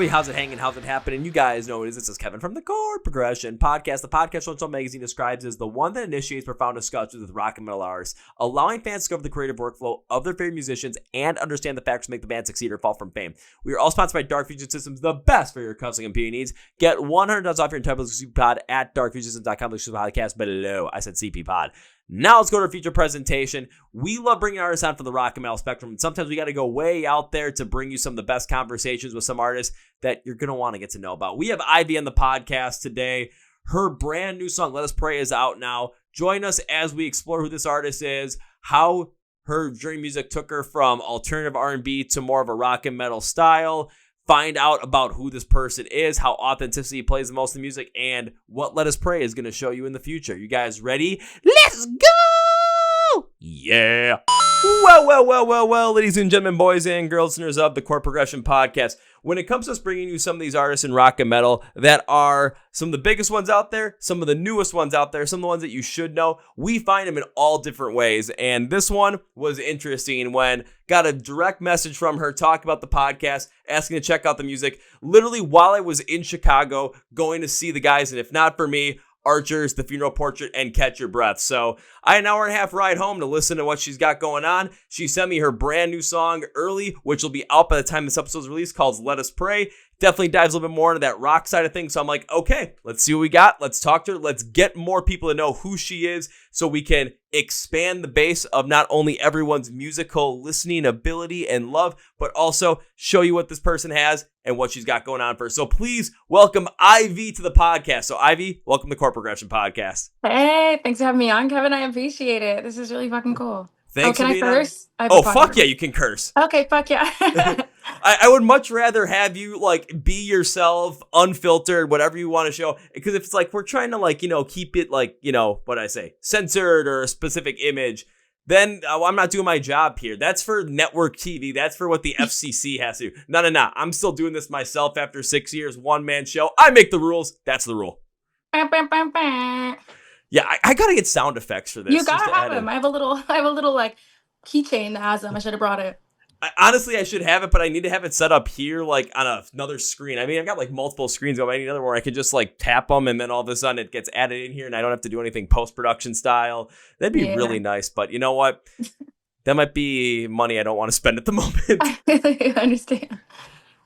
everybody, how's it hanging? How's it happening? You guys know what it is. This is Kevin from the Chord Progression Podcast. The podcast Rolling Stone Magazine describes as the one that initiates profound discussions with rock and metal artists, allowing fans to discover the creative workflow of their favorite musicians and understand the factors that make the band succeed or fall from fame. We are all sponsored by Dark Fusion Systems, the best for your custom computing needs. Get $100 off your entire CP Pod at darkfusionsystems.com. Podcast below. I said CP Pod. Now let's go to our feature presentation. We love bringing artists on from the rock and metal spectrum, and sometimes we got to go way out there to bring you some of the best conversations with some artists that you're going to want to get to know about. We have Ivy on the podcast today. Her brand new song, Let Us Pray, is out now. Join us as we explore who this artist is, how her journey music took her from alternative R&B to more of a rock and metal style. Find out about who this person is, how authenticity plays the most in music, and what Let Us Pray is going to show you in the future. You guys ready? Let's go! Yeah. Well, ladies and gentlemen, boys and girls, listeners of the Chord Progression Podcast. When it comes to us bringing you some of these artists in rock and metal that are some of the biggest ones out there, some of the newest ones out there, some of the ones that you should know, we find them in all different ways. And this one was interesting when got a direct message from her talking about the podcast, asking to check out the music, literally while I was in Chicago going to see the guys. And if not for me, Archers, The Funeral Portrait, and Catch Your Breath. So I had an hour and a half ride home to listen to what she's got going on. She sent me her brand new song early, which will be out by the time this episode is released, called Let Us Pray. Definitely dives a little bit more into that rock side of things. So I'm like, okay, let's see what we got. Let's talk to her. Let's get more people to know who she is so we can expand the base of not only everyone's musical listening ability and love, but also show you what this person has and what she's got going on for her. So please welcome Ivy to the podcast. So Ivy, welcome to the Chord Progression Podcast. Hey, thanks for having me on, Kevin. I appreciate it. This is really fucking cool. Thanks can for I being curse? Oh, fuck yeah, you can curse. Okay, fuck yeah. I would much rather have you like be yourself, unfiltered, whatever you want to show. Because if it's like we're trying to keep it like, what I say, censored or a specific image, then I'm not doing my job here. That's for network TV. That's for what the FCC has to do. No. I'm still doing this myself after 6 years, one-man show. I make the rules. That's the rule. Yeah, I gotta get sound effects for this. You gotta have them. I have a little like keychain that has them. I should have brought it. Honestly, I should have it, but I need to have it set up here, like on another screen. I mean, I've got like multiple screens, but I need another where I could just like tap them, and then all of a sudden it gets added in here, and I don't have to do anything post-production style. That'd be really nice. But you know what? That might be money I don't want to spend at the moment. I understand.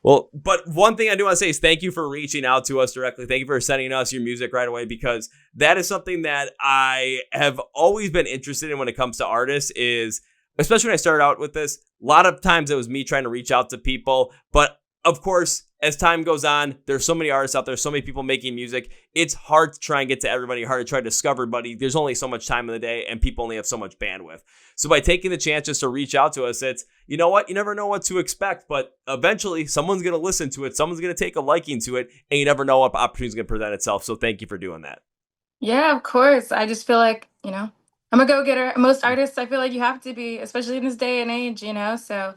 Well, but one thing I do want to say is thank you for reaching out to us directly. Thank you for sending us your music right away, because that is something that I have always been interested in when it comes to artists, is especially when I started out with this, a lot of times it was me trying to reach out to people. But of course, as time goes on, there's so many artists out there, so many people making music. It's hard to try and get to everybody, hard to try to discover everybody. There's only so much time in the day, and people only have so much bandwidth. So by taking the chance just to reach out to us, it's, you know what? You never know what to expect, but eventually someone's going to listen to it. Someone's going to take a liking to it, and you never know what opportunity is going to present itself. So thank you for doing that. Yeah, of course. I just feel like, I'm a go-getter. Most artists, I feel like you have to be, especially in this day and age, so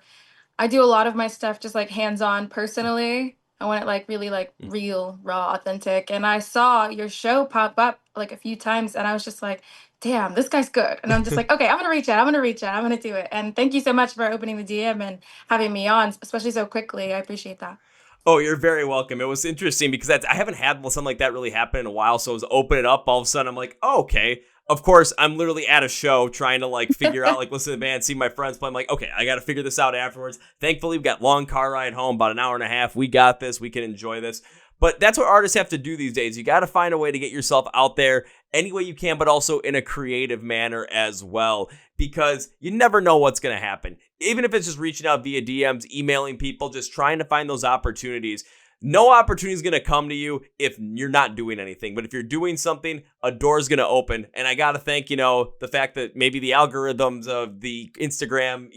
I do a lot of my stuff just like hands-on personally. I want it like really like real, raw, authentic. And I saw your show pop up like a few times, and I was just like, damn, this guy's good. And I'm just like, okay, I'm going to reach out. I'm going to do it. And thank you so much for opening the DM and having me on, especially so quickly. I appreciate that. Oh, you're very welcome. It was interesting because I haven't had something like that really happen in a while. So I was opening up. All of a sudden, I'm like, oh, okay. Of course, I'm literally at a show trying to like figure out, like, listen to the band, see my friends play. I'm like, okay, I got to figure this out afterwards. Thankfully, we got long car ride home, about an hour and a half. We got this. We can enjoy this. But that's what artists have to do these days. You got to find a way to get yourself out there any way you can, but also in a creative manner as well, because you never know what's going to happen. Even if it's just reaching out via DMs, emailing people, just trying to find those opportunities. No opportunity is going to come to you if you're not doing anything. But if you're doing something, a door is going to open. And I got to thank, the fact that maybe the algorithms of the Instagram,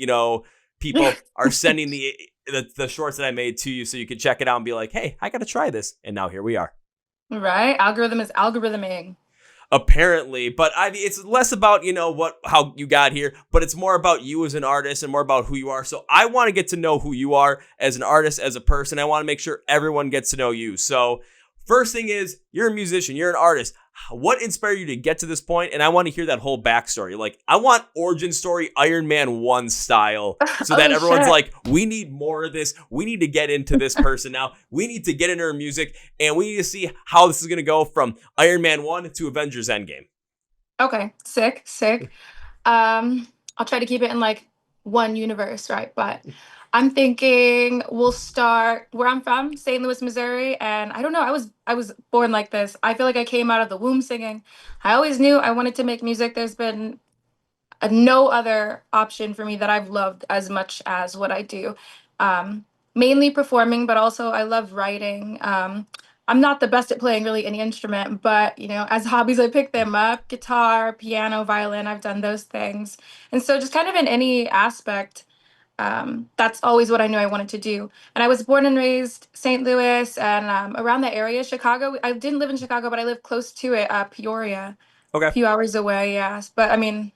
people are sending the shorts that I made to you so you can check it out and be like, hey, I got to try this. And now here we are. Right. Algorithm is algorithming. Apparently, but it's less about, how you got here, but it's more about you as an artist and more about who you are. So I want to get to know who you are as an artist, as a person. I want to make sure everyone gets to know you. So first thing is, you're a musician, you're an artist. What inspired you to get to this point? And I want to hear that whole backstory. Like, I want origin story Iron Man 1 style so that Oh everyone's shit. like, we need more of this. We need to get into this person now. We need to get into her music, and we need to see how this is going to go from Iron Man 1 to Avengers Endgame. Okay, sick, sick. Um, I'll try to keep it in like one universe, right? But I'm thinking we'll start where I'm from, St. Louis, Missouri, and I don't know, I was born like this. I feel like I came out of the womb singing. I always knew I wanted to make music. There's been no other option for me that I've loved as much as what I do. Um, Mainly performing, but also I love writing. I'm not the best at playing really any instrument, but you know, as hobbies, I pick them up: guitar, piano, violin. I've done those things, and so just kind of in any aspect. That's always what I knew I wanted to do. And I was born and raised St. Louis and around the area, Chicago. I didn't live in Chicago, but I lived close to it, Peoria, a Okay. few hours away. Yes, but I mean,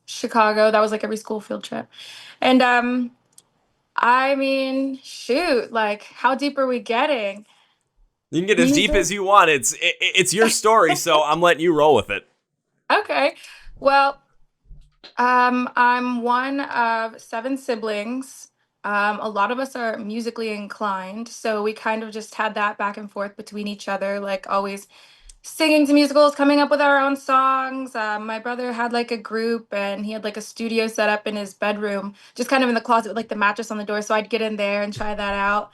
Chicago. That was like every school field trip. And I mean, shoot, like how deep are we getting? You can get as deep Music? as you want. It's your story, so I'm letting you roll with it. Okay. Well, I'm one of seven siblings. A lot of us are musically inclined, so we kind of just had that back and forth between each other, like always singing to musicals, coming up with our own songs. My brother had like a group and he had like a studio set up in his bedroom, just kind of in the closet with like the mattress on the door. So I'd get in there and try that out.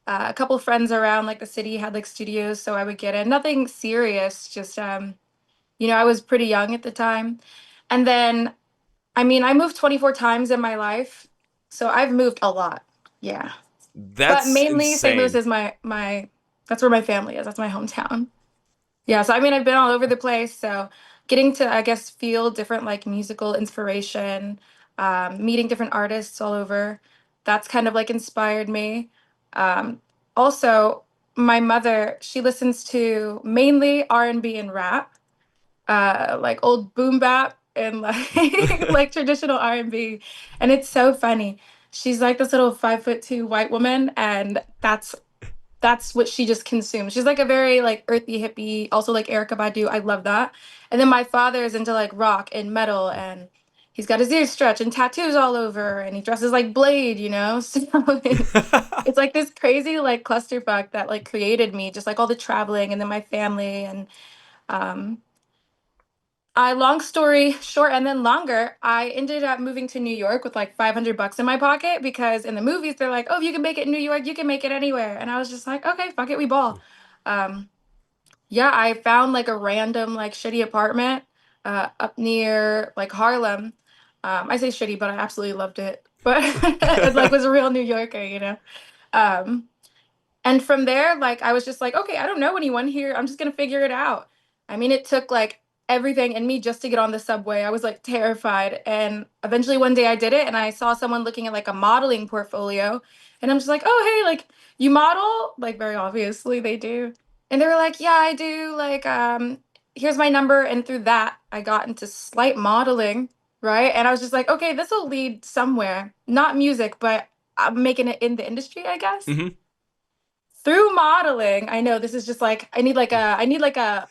A couple friends around like the city had like studios, so I would get in. Nothing serious, just I was pretty young at the time. And then, I mean, I moved 24 times in my life, so I've moved a lot. Yeah. But That's mainly St. Louis insane. is my that's where my family is. That's my hometown. Yeah, so I mean, I've been all over the place. So getting to, I guess, feel different like musical inspiration, meeting different artists all over, that's kind of like inspired me. Um, Also, my mother, she listens to mainly R&B and rap, like old boom bap and like like traditional R&B, and it's so funny. She's like this little 5'2" white woman, and that's what she just consumes. She's like a very like earthy hippie, also like Erica Badu. I love that. And then my father is into like rock and metal, and he's got his ears stretched and tattoos all over, and he dresses like Blade, you know? So it's like this crazy like clusterfuck that like created me, just like all the traveling and then my family. And um I long story short and then longer, I ended up moving to New York with like 500 bucks in my pocket because in the movies they're like, "Oh, if you can make it in New York, you can make it anywhere." And I was just like, "Okay, fuck it, we ball." Um yeah, I found like a random like shitty apartment up near like Harlem. I say shitty, but I absolutely loved it. But it like was a real New Yorker, you know. Um and from there, like I was just like, okay, I don't know anyone here. I'm just gonna figure it out. I mean, it took like everything in me just to get on the subway. I was like terrified. And eventually one day I did it and I saw someone looking at like a modeling portfolio. And I'm just like, oh hey, like you model? Like very obviously they do. And they were like, yeah, I do. Like, here's my number. And through that, I got into slight modeling, right? And I was just like, okay, this will lead somewhere. Not music, but I'm making it in the industry, I guess Hmm. through modeling. I know this is just like I need like a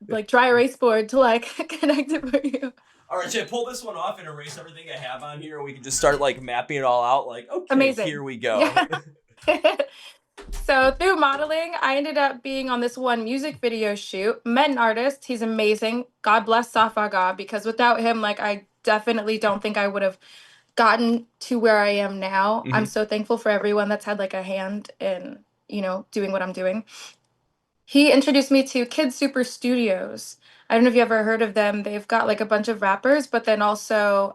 like dry erase board to like connect it for you. All right, should I pull this one off and erase everything I have on here, and we can just start like mapping it all out? Like, okay, here Amazing. we go. Yeah. So through modeling, I ended up being on this one music video shoot. Met an artist. He's amazing. God bless Safa God, because without him, like I definitely don't think I would have gotten to where I am now. I'm Hmm. so thankful for everyone that's had like a hand in, doing what I'm doing. He introduced me to Kid Super Studios. I don't know if you ever heard of them. They've got like a bunch of rappers, but then also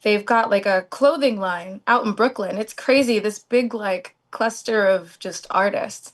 they've got like a clothing line out in Brooklyn. It's crazy, this big like cluster of just artists.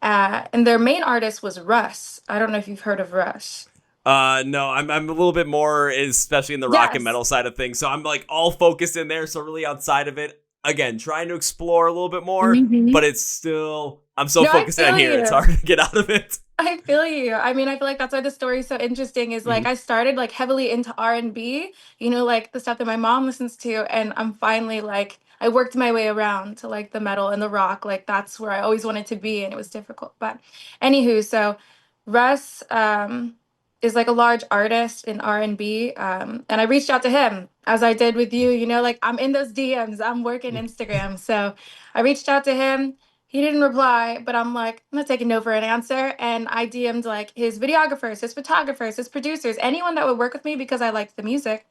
And their main artist was Russ. I don't know if you've heard of Russ. No, I'm a little bit more, especially in the rock and Yes. metal side of things. So I'm like all focused in there. So really outside of it, again, trying to explore a little bit more, but Hmm. it's still I'm so No, I focused in feel here. It's you. hard to get out of it. I feel you. I mean, I feel like that's why the story's so interesting is like Hmm. I started like heavily into R&B, like the stuff that my mom listens to, and I'm finally like I worked my way around to like the metal and the rock. Like that's where I always wanted to be and it was difficult. But anywho, so Russ is like a large artist in R&B, and I reached out to him as I did with you. You know, like I'm in those DMs. I'm working Instagram, so I reached out to him. He didn't reply, but I'm like, I'm not taking no for an answer. And I DM'd like his videographers, his photographers, his producers, anyone that would work with me because I liked the music.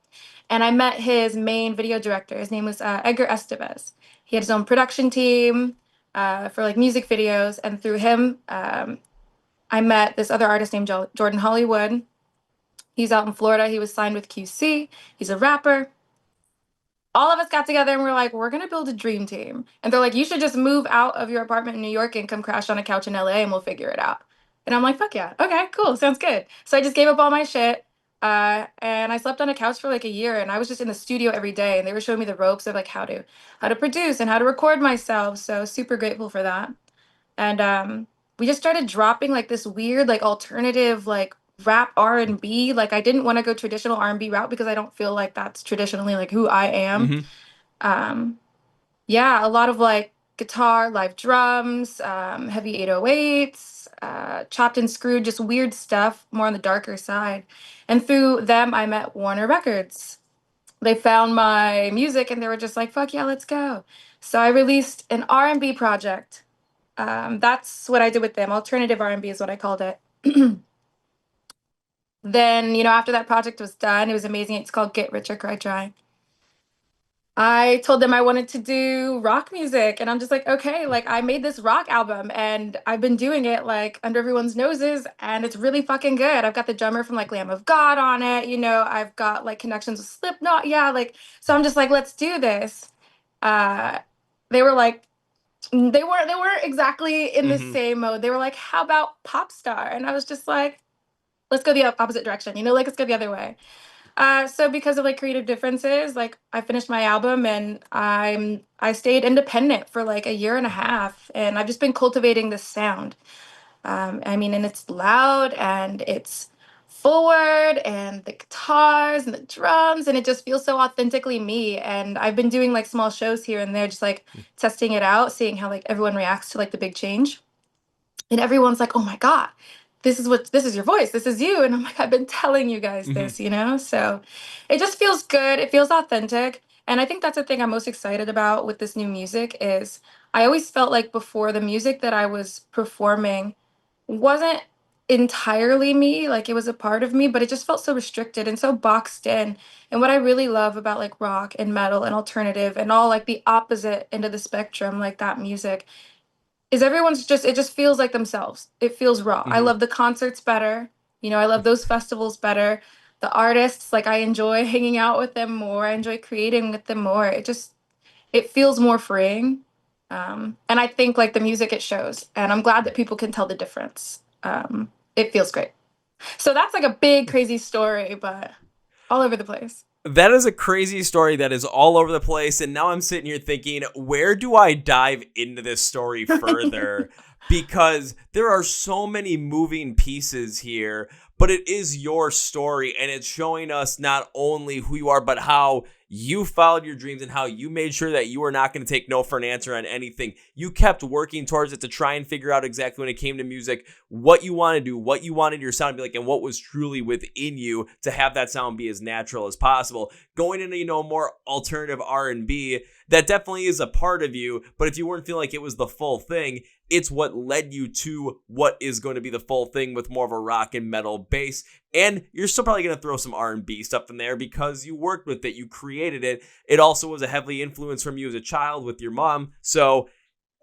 And I met his main video director. His name was Edgar Estevez. He had his own production team for like music videos, and through him, I met this other artist named Jordan Hollywood. He's out in Florida. He was signed with QC. He's a rapper. All of us got together and we're like, we're gonna build a dream team. And they're like, you should just move out of your apartment in New York and come crash on a couch in LA and we'll figure it out. And I'm like, fuck yeah. Okay, cool. Sounds good. So I just gave up all my shit. And I slept on a couch for like a year, and I was just in the studio every day, and they were showing me the ropes of like how to produce and how to record myself. So super grateful for that. And we just started dropping like this weird like alternative like rap R&B. Like I didn't want to go traditional R&B route because I don't feel like that's traditionally like who I am. Mm-hmm. um yeah, a lot of like guitar, live drums, heavy 808s, chopped and screwed, just weird stuff, more on the darker side. And through them I met Warner Records. They found my music and they were just like, fuck yeah, let's go. So I released an R&B project. That's what I did with them. Alternative R&B is what I called it. Then, after that project was done, it was amazing. It's called Get Rich or Cry Try. I told them I wanted to do rock music, and I'm just like, okay, like I made this rock album and I've been doing it like under everyone's noses, and it's really fucking good. I've got the drummer from like Lamb of God on it, I've got like connections with Slipknot, yeah, like so I'm just like, let's do this. Uh they were like, they weren't exactly in the Mm-hmm. same mode. They were like, how about pop star? And I was just like, let's go the opposite direction, like let's go the other way. So because of like creative differences, like I finished my album and I stayed independent for like a year and a half, and I've just been cultivating this sound. I mean, and it's loud and it's forward and the guitars and the drums, and it just feels so authentically me. And I've been doing like small shows here and there, just like testing it out, seeing how like everyone reacts to like the big change. And everyone's like, oh my God, this is your voice, this is you. And I'm like, I've been telling you guys Mm-hmm. this. So it just feels good, it feels authentic. And I think that's the thing I'm most excited about with this new music is I always felt like before the music that I was performing wasn't entirely me, like it was a part of me, but it just felt so restricted and so boxed in. And what I really love about like rock and metal and alternative and all like the opposite end of the spectrum, like that music, is everyone's just, it just feels like themselves. It feels raw. I Mm-hmm. love the concerts better. I love those festivals better. The artists, like I enjoy hanging out with them more. I enjoy creating with them more. It feels more freeing. And I think like the music it shows. And I'm glad that people can tell the difference. It feels great. So that's like a big crazy story, but all over the place. That is a crazy story that is all over the place. And now I'm sitting here thinking, where do I dive into this story further? Because there are so many moving pieces here, but it is your story, and it's showing us not only who you are, but how you followed your dreams and how you made sure that you were not going to take no for an answer on anything. You kept working towards it to try and figure out exactly when it came to music, what you want to do, what you wanted your sound to be like, and what was truly within you to have that sound be as natural as possible. Going into, more alternative R&B, that definitely is a part of you, but if you weren't feeling like it was the full thing, it's what led you to what is going to be the full thing with more of a rock and metal base. And you're still probably going to throw some R&B stuff in there because you worked with it, you created it. It also was a heavily influence from you as a child with your mom. So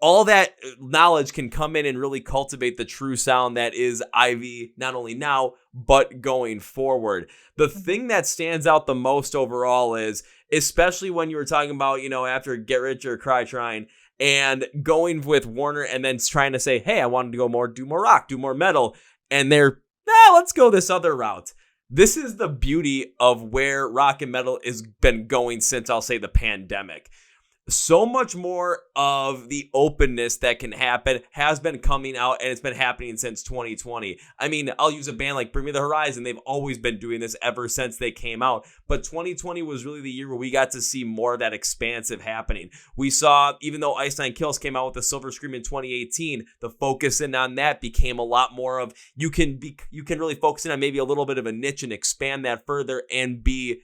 all that knowledge can come in and really cultivate the true sound that is Ivy, not only now, but going forward. The thing that stands out the most overall is, especially when you were talking about, after Get Rich or Cry Trying, and going with Warner and then trying to say, hey, I wanted to do more rock, do more metal. And they're, let's go this other route. This is the beauty of where rock and metal has been going since, I'll say, the pandemic. so much more of the openness that can happen has been coming out, and it's been happening since 2020. I mean, I'll use a band like Bring Me the Horizon. They've always been doing this ever since they came out, but 2020 was really the year where we got to see more of that expansive happening. We saw, even though Ice Nine Kills came out with the Silver Scream in 2018, the focus in on that became a lot more of, you can really focus in on maybe a little bit of a niche and expand that further and be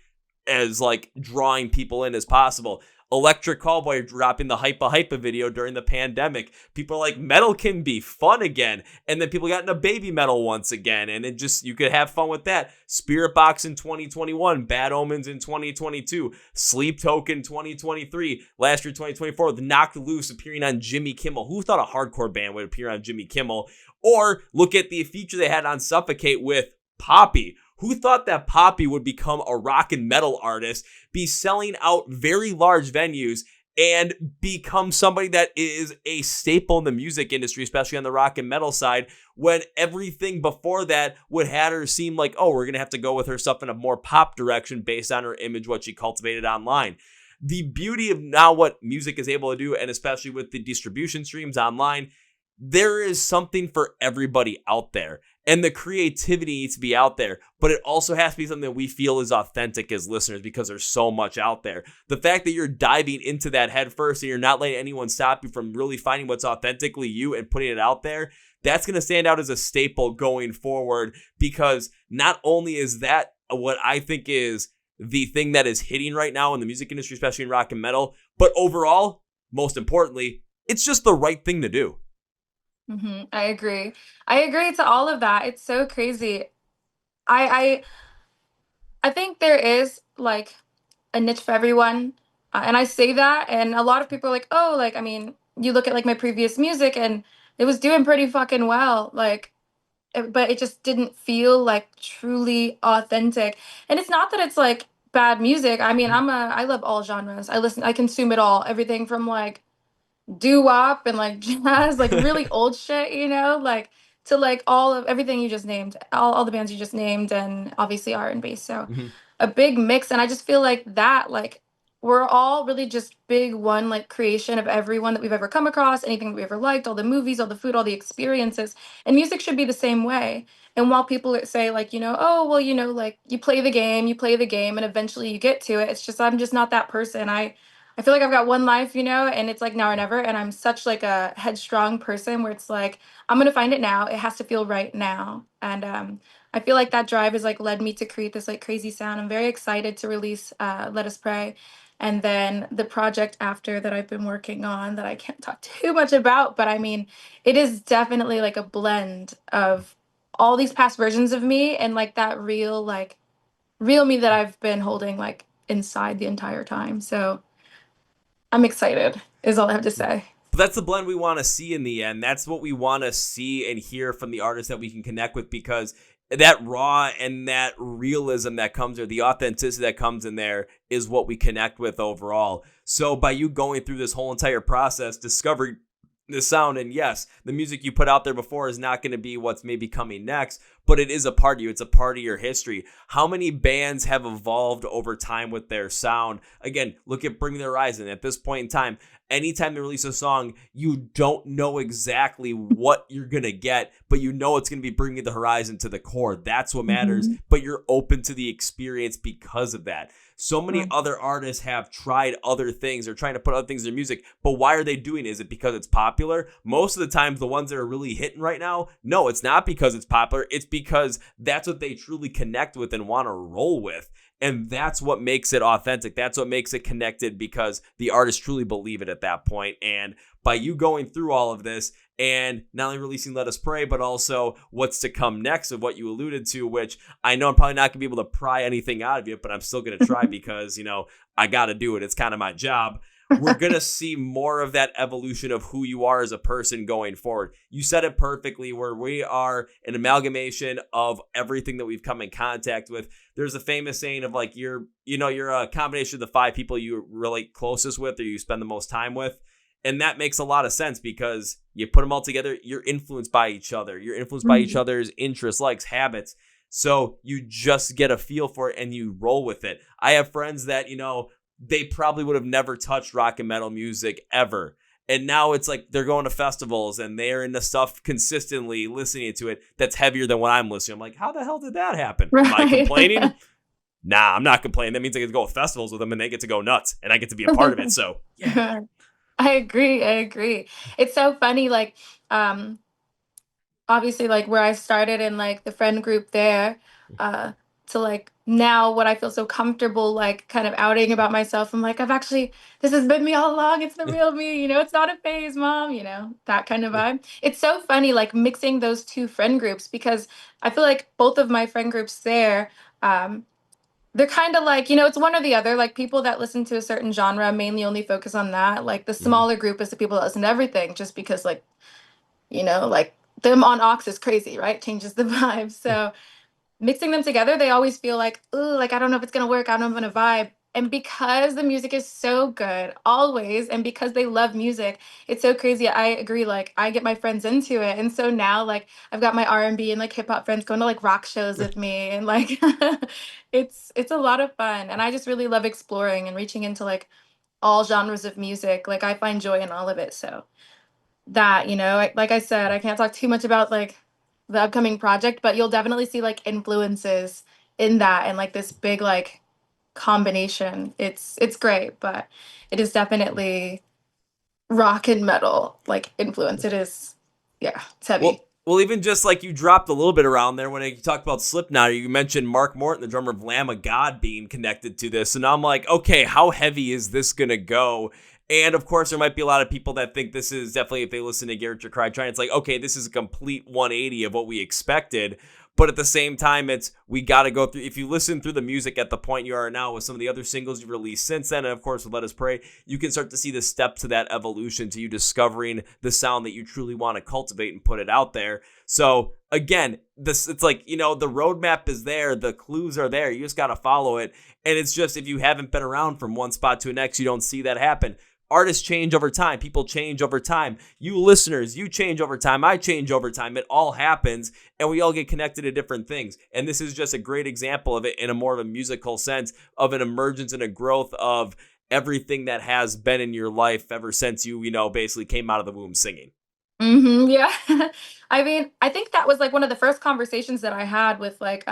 as like drawing people in as possible. Electric Callboy dropping the Hypa video during the pandemic. People are like, metal can be fun again. And then people got into baby metal once again. And it just, you could have fun with that. Spirit Box in 2021. Bad Omens in 2022. Sleep Token 2023. Last year, 2024, with Knocked Loose appearing on Jimmy Kimmel. Who thought a hardcore band would appear on Jimmy Kimmel? Or look at the feature they had on Suffocate with Poppy. Who thought that Poppy would become a rock and metal artist, be selling out very large venues, and become somebody that is a staple in the music industry, especially on the rock and metal side, when everything before that would have her seem like, oh, we're going to have to go with her stuff in a more pop direction based on her image, what she cultivated online. The beauty of now what music is able to do, and especially with the distribution streams online, there is something for everybody out there. And the creativity needs to be out there, but it also has to be something that we feel is authentic as listeners because there's so much out there. The fact that you're diving into that head first and you're not letting anyone stop you from really finding what's authentically you and putting it out there, that's going to stand out as a staple going forward, because not only is that what I think is the thing that is hitting right now in the music industry, especially in rock and metal, but overall, most importantly, it's just the right thing to do. I agree. I agree to all of that. It's so crazy. I I think there is like a niche for everyone, and I say that, and a lot of people are like, "Oh, like I mean, you look at like my previous music, and it was doing pretty fucking well." Like, but it just didn't feel like truly authentic. And it's not that it's like bad music. I mean, I love all genres. I consume it all. Everything from like doo-wop and like jazz, like really old shit, like to like all of everything you just named, all the bands you just named, and obviously R&B. So Mhm. a big mix. And I just feel like that, like we're all really just big one like creation of everyone that we've ever come across, anything that we ever liked, all the movies, all the food, all the experiences. And music should be the same way. And while people say like, oh well, like you play the game and eventually you get to it. It's just I'm just not that person. I feel like I've got one life, and it's like now or never. And I'm such like a headstrong person where it's like, I'm gonna find it now. It has to feel right now. And I feel like that drive has like led me to create this like crazy sound. I'm very excited to release Let Us Pray. And then the project after that I've been working on that I can't talk too much about, but I mean, it is definitely like a blend of all these past versions of me and like that real me that I've been holding like inside the entire time. So I'm excited, is all I have to say. But that's the blend we want to see in the end. That's what we want to see and hear from the artists that we can connect with, because that raw and that realism that comes there, the authenticity that comes in there, is what we connect with overall. So by you going through this whole entire process, discovering the sound, and yes, the music you put out there before is not going to be what's maybe coming next, but it is a part of you. It's a part of your history. How many bands have evolved over time with their sound? Again, look at Bring Me the Horizon. At this point in time, anytime they release a song, you don't know exactly what you're going to get, but you know it's going to be Bring Me the Horizon to the core. That's what matters, but you're open to the experience because of that. So many other artists have tried other things or trying to put other things in their music, but why are they doing it? Is it because it's popular? Most of the times, the ones that are really hitting right now, no, it's not because it's popular. It's because that's what they truly connect with and want to roll with. And that's what makes it authentic. That's what makes it connected, because the artists truly believe it at that point. And by you going through all of this and not only releasing Let Us Pray, but also what's to come next of what you alluded to, which I know I'm probably not going to be able to pry anything out of you, but I'm still going to try because, I got to do it. It's kind of my job. We're going to see more of that evolution of who you are as a person going forward. You said it perfectly, where we are an amalgamation of everything that we've come in contact with. There's a famous saying of like, you're a combination of the 5 people you're really closest with or you spend the most time with. And that makes a lot of sense, because you put them all together, you're influenced by each other. You're influenced by each other's interests, likes, habits. So you just get a feel for it and you roll with it. I have friends that, they probably would have never touched rock and metal music ever. And now it's like they're going to festivals and they're into stuff consistently listening to it that's heavier than what I'm listening. I'm like, how the hell did that happen? Am I Right. complaining? Nah, I'm not complaining. That means I get to go to festivals with them and they get to go nuts and I get to be a part of it. So yeah. I agree. I agree. It's so funny, like, um, obviously like where I started in like the friend group there, uh, to like now what I feel so comfortable like kind of outing about myself. I'm like, I've actually this has been me all along. It's the real me, it's not a phase, mom, that kind of vibe. It's so funny like mixing those two friend groups because I feel like both of my friend groups there, um, they're kind of like, it's one or the other. Like people that listen to a certain genre mainly only focus on that. Like the Mhm. smaller group is the people that listen to everything just because like, like them on aux is crazy, right? Changes the vibe. So mixing them together, they always feel like, ooh, like I don't know if it's gonna work, I don't know if I'm gonna vibe. And because the music is so good, always, and because they love music, it's so crazy. I agree. Like I get my friends into it, and so now, like I've got my R&B and like hip hop friends going to like rock shows with me, and like it's a lot of fun. And I just really love exploring and reaching into like all genres of music. Like I find joy in all of it. So that like I said, I can't talk too much about like the upcoming project, but you'll definitely see like influences in that and like this big like combination. It's great, but it is definitely rock and metal like influence. It is, yeah, it's heavy. Well, even just like you dropped a little bit around there when you talked about Slipknot, you mentioned Mark Morton, the drummer of Lamb of God, being connected to this. And I'm like, okay, how heavy is this going to go? And of course, there might be a lot of people that think this is definitely, if they listen to Garrett Your Cry Trying, it's like, okay, this is a complete 180 of what we expected. But at the same time, it's we got to go through. If you listen through the music at the point you are now with some of the other singles you've released since then, and of course with Let Us Pray, you can start to see the steps to that evolution, to you discovering the sound that you truly want to cultivate and put it out there. So again, this it's like, the roadmap is there, the clues are there. You just got to follow it. And it's just if you haven't been around from one spot to the next, you don't see that happen. Artists change over time. People change over time. You listeners, you change over time. I change over time. It all happens, and we all get connected to different things. And this is just a great example of it in a more of a musical sense of an emergence and a growth of everything that has been in your life ever since you, basically came out of the womb singing. Yeah. I mean, I think that was like one of the first conversations that I had with like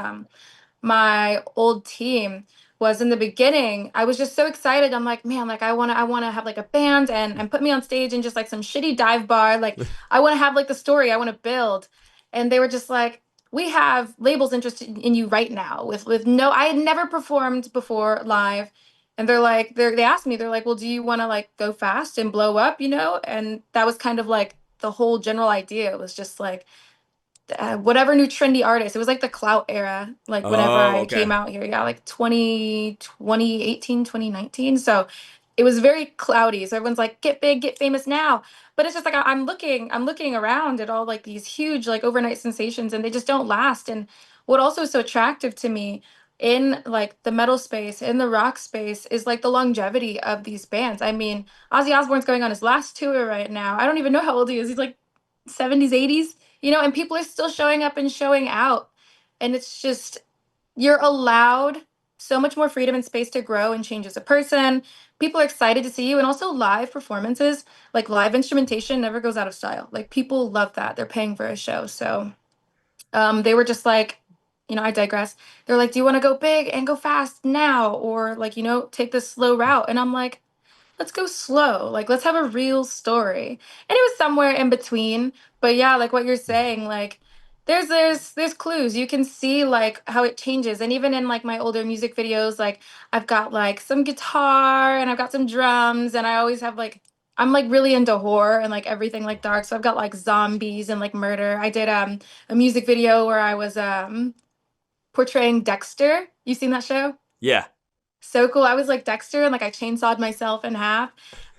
my old team. Was in the beginning I was just so excited. I'm like, man, like I want to have like a band and put me on stage and just like some shitty dive bar. Like I want to have like the story I want to build. And they were just like, we have labels interested in you right now with no, I had never performed before live. And they asked me, they're like, well, do you want to like go fast and blow up, And that was kind of like the whole general idea. It was just like whatever new trendy artist. It was like the clout era, like whenever Oh, I okay. came out here. Yeah, like 2018, 2019. So it was very cloudy. So everyone's like, get big, get famous now. But it's just like I'm looking around at all like these huge like overnight sensations and they just don't last. And what also is so attractive to me in like the metal space, in the rock space, is like the longevity of these bands. I mean, Ozzy Osbourne's going on his last tour right now. I don't even know how old he is. He's like 70s, 80s, and people are still showing up and showing out. And it's just, you're allowed so much more freedom and space to grow and change as a person. People are excited to see you. And also, live performances, like live instrumentation, never goes out of style. Like, people love that. They're paying for a show. So they were just like, I digress. They're like, do you want to go big and go fast now? Or, like, take this slow route? And I'm like, let's go slow. Like, let's have a real story. And it was somewhere in between. But yeah, like what you're saying, like there's clues. You can see like how it changes. And even in like my older music videos, like I've got like some guitar and I've got some drums and I always have like I'm like really into horror and like everything like dark. So I've got like zombies and like murder. I did a music video where I was portraying Dexter. You seen that show? Yeah. So cool. I was like Dexter and like I chainsawed myself in half.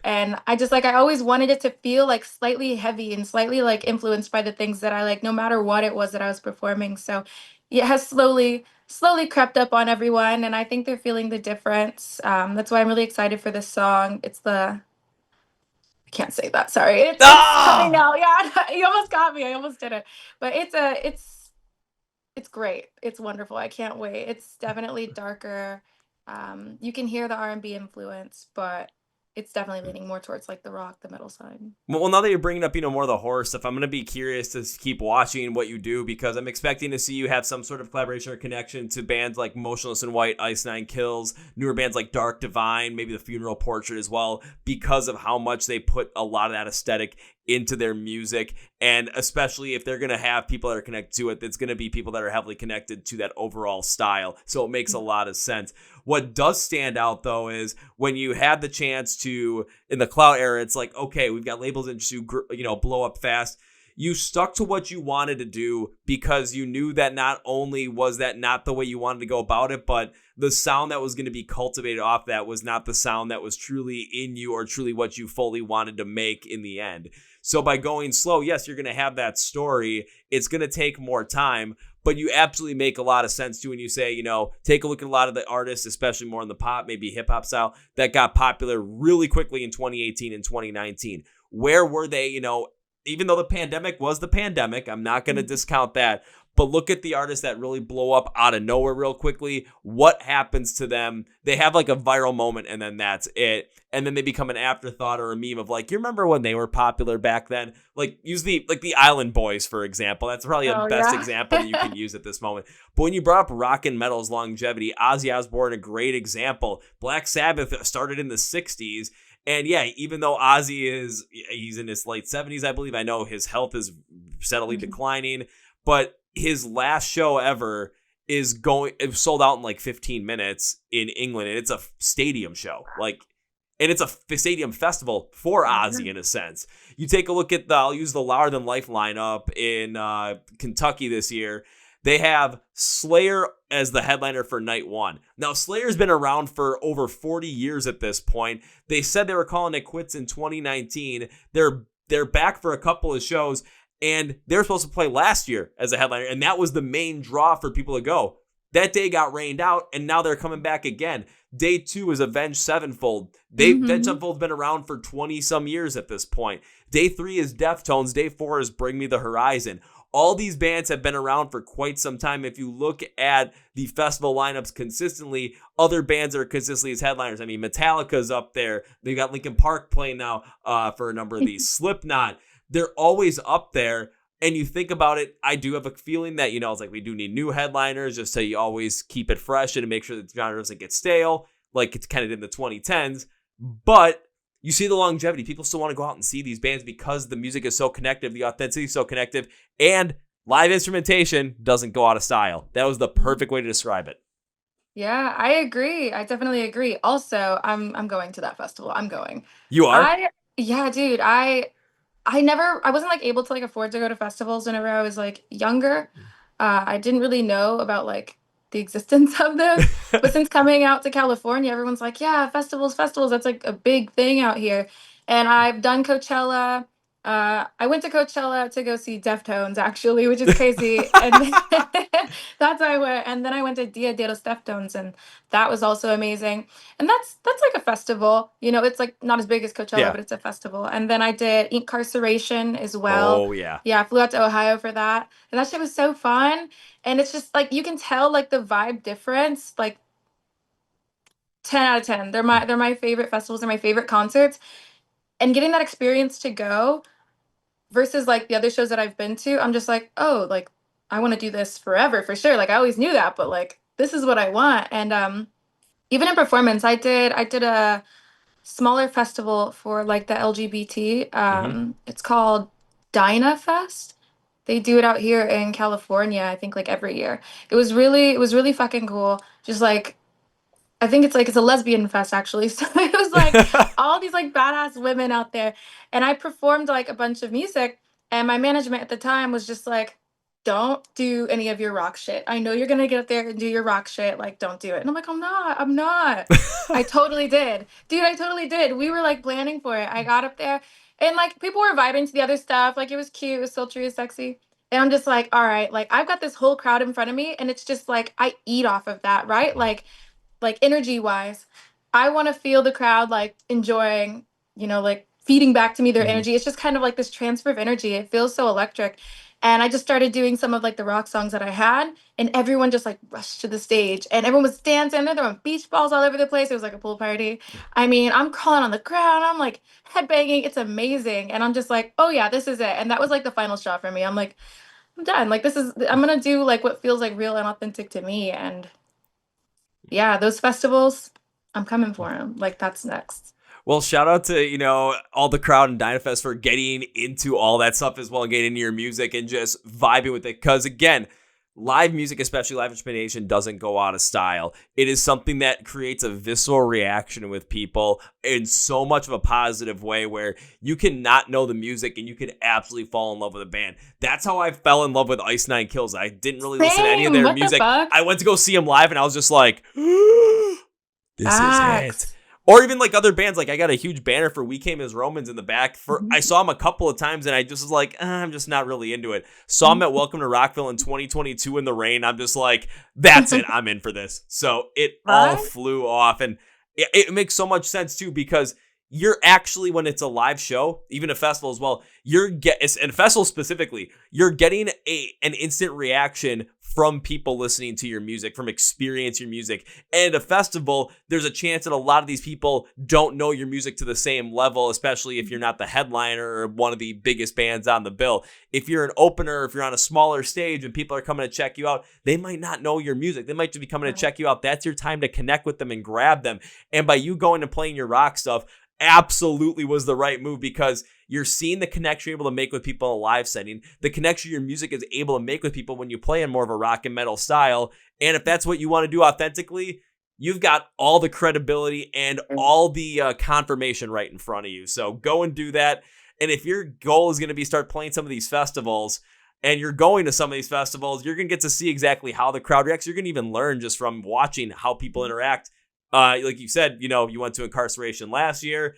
And I just like I always wanted it to feel like slightly heavy and slightly like influenced by the things that I like, no matter what it was that I was performing. So yeah, it has slowly crept up on everyone and I think they're feeling the difference. That's why I'm really excited for this song. It's the I can't say that, sorry. It's coming Ah! out. Yeah, you almost got me. I almost did it. But it's great. It's wonderful. I can't wait. It's definitely darker. You can hear the R&B influence, but it's definitely leaning more towards like the rock, the metal side. Well, now that you're bringing up, more of the horror stuff, I'm going to be curious to keep watching what you do because I'm expecting to see you have some sort of collaboration or connection to bands like Motionless in White, Ice Nine Kills, newer bands like Dark Divine, maybe the Funeral Portrait as well, because of how much they put a lot of that aesthetic into their music. And especially if they're going to have people that are connected to it, it's going to be people that are heavily connected to that overall style. So it makes a lot of sense. What does stand out, though, is when you had the chance to, in the clout era, it's like, okay, we've got labels that to, blow up fast. You stuck to what you wanted to do because you knew that not only was that not the way you wanted to go about it, but the sound that was going to be cultivated off that was not the sound that was truly in you or truly what you fully wanted to make in the end. So by going slow, yes, you're going to have that story. It's going to take more time, but you absolutely make a lot of sense too when you say, take a look at a lot of the artists, especially more in the pop, maybe hip hop style, that got popular really quickly in 2018 and 2019. Where were they, even though the pandemic was the pandemic, I'm not going to discount that. But look at the artists that really blow up out of nowhere real quickly. What happens to them? They have like a viral moment and then that's it. And then they become an afterthought or a meme of like, you remember when they were popular back then? Like use the Island Boys, for example. That's probably a Oh best yeah. example that you can use at this moment. But when you brought up rock and metal's longevity, Ozzy Osbourne, a great example. Black Sabbath started in the 60s. And yeah, even though Ozzy he's in his late 70s, I believe. I know his health is steadily declining, but his last show ever it was sold out in like 15 minutes in England, and it's a stadium show. And it's a stadium festival for Ozzy in a sense. You take a look at I'll use the Louder Than Life lineup in Kentucky this year. They have Slayer as the headliner for night one. Now, Slayer's been around for over 40 years at this point. They said they were calling it quits in 2019. They're back for a couple of shows, and they were supposed to play last year as a headliner, and that was the main draw for people to go. That day got rained out, and now they're coming back again. Day 2 is Avenged Sevenfold. Avenged Sevenfold's been around for 20-some years at this point. Day 3 is Deftones. Day 4 is Bring Me the Horizon. All these bands have been around for quite some time. If you look at the festival lineups consistently, other bands are consistently as headliners. I mean, Metallica's up there. They've got Linkin Park playing now for a number of these. Slipknot, they're always up there. And you think about it, I do have a feeling that, it's like we do need new headliners just so you always keep it fresh and to make sure that the genre doesn't get stale, like it's kind of in the 2010s. But you see the longevity. People still want to go out and see these bands because the music is so connective, the authenticity is so connective, and live instrumentation doesn't go out of style. That was the perfect way to describe it. Yeah, I agree. I definitely agree. Also, I'm going to that festival. I'm going. You are? I Yeah, dude. I wasn't like able to like afford to go to festivals whenever I was like younger. I didn't really know about like the existence of them. But since coming out to California, everyone's like, yeah, festivals, festivals. That's like a big thing out here. And I've done Coachella. I went to Coachella to go see Deftones actually, which is crazy. And that's why I went. And then I went to Dia de los Deftones, and that was also amazing. And that's like a festival. It's like not as big as Coachella, Yeah. but it's a festival. And then I did Incarceration as well. Oh, yeah. Yeah, I flew out to Ohio for that. And that shit was so fun. And it's just like you can tell like the vibe difference, like 10 out of 10. They're my favorite festivals, they're my favorite concerts. And getting that experience to go versus like the other shows that I've been to, I'm just like, oh, like I want to do this forever for sure. Like I always knew that, but like this is what I want. And even in performance, I did a smaller festival for like the LGBT. Mm-hmm. It's called Dyna Fest. They do it out here in California, I think like every year. It was really fucking cool. Just like I think it's a lesbian fest actually. So it was like all these like badass women out there. And I performed like a bunch of music, and my management at the time was just like, don't do any of your rock shit. I know you're gonna get up there and do your rock shit. Like, don't do it. And I'm like, I'm not. I totally did. Dude, I totally did. We were like planning for it. I got up there, and like people were vibing to the other stuff. Like it was cute, it was sultry, it was sexy. And I'm just like, all right, like I've got this whole crowd in front of me, and it's just like I eat off of that, right? Like energy wise, I want to feel the crowd like enjoying, like feeding back to me their Mm-hmm. energy. It's just kind of like this transfer of energy. It feels so electric. And I just started doing some of like the rock songs that I had, and everyone just like rushed to the stage, and everyone was dancing. They're throwing beach balls all over the place. It was like a pool party. I mean, I'm crawling on the ground. I'm like headbanging. It's amazing, and I'm just like, oh yeah, this is it. And that was like the final shot for me. I'm like, I'm done. Like this is I'm gonna do like what feels like real and authentic to me. And yeah, those festivals, I'm coming for them. Like that's next. Well, shout out to, all the crowd in Dynafest for getting into all that stuff as well and getting into your music and just vibing with it. Because again, live music, especially live instrumentation, doesn't go out of style. It is something that creates a visceral reaction with people in so much of a positive way where you can not know the music and you can absolutely fall in love with a band. That's how I fell in love with Ice Nine Kills. I didn't really listen to any of Same. their What the music. fuck? I went to go see them live and I was just like, this is it. Facts. Or even like other bands, like I got a huge banner for We Came as Romans in the back. Mhm. I saw them a couple of times and I just was like, I'm just not really into it. Saw them at Welcome to Rockville in 2022 in the rain. I'm just like, that's it. I'm in for this. So it all Right? flew off. And it makes so much sense too, because you're actually, when it's a live show, even a festival as well, and festival specifically, you're getting an instant reaction from people listening to your music, from experience your music. And at a festival, there's a chance that a lot of these people don't know your music to the same level, especially if you're not the headliner or one of the biggest bands on the bill. If you're an opener, if you're on a smaller stage and people are coming to check you out, they might not know your music. They might just be coming to check you out. That's your time to connect with them and grab them. And by you going and playing your rock stuff, absolutely was the right move, because you're seeing the connection you're able to make with people in a live setting, the connection your music is able to make with people when you play in more of a rock and metal style. And if that's what you want to do authentically, you've got all the credibility and all the confirmation right in front of you. So go and do that. And if your goal is going to be start playing some of these festivals, and you're going to some of these festivals, you're going to get to see exactly how the crowd reacts. You're going to even learn just from watching how people interact. Like you said, you went to Incarceration last year.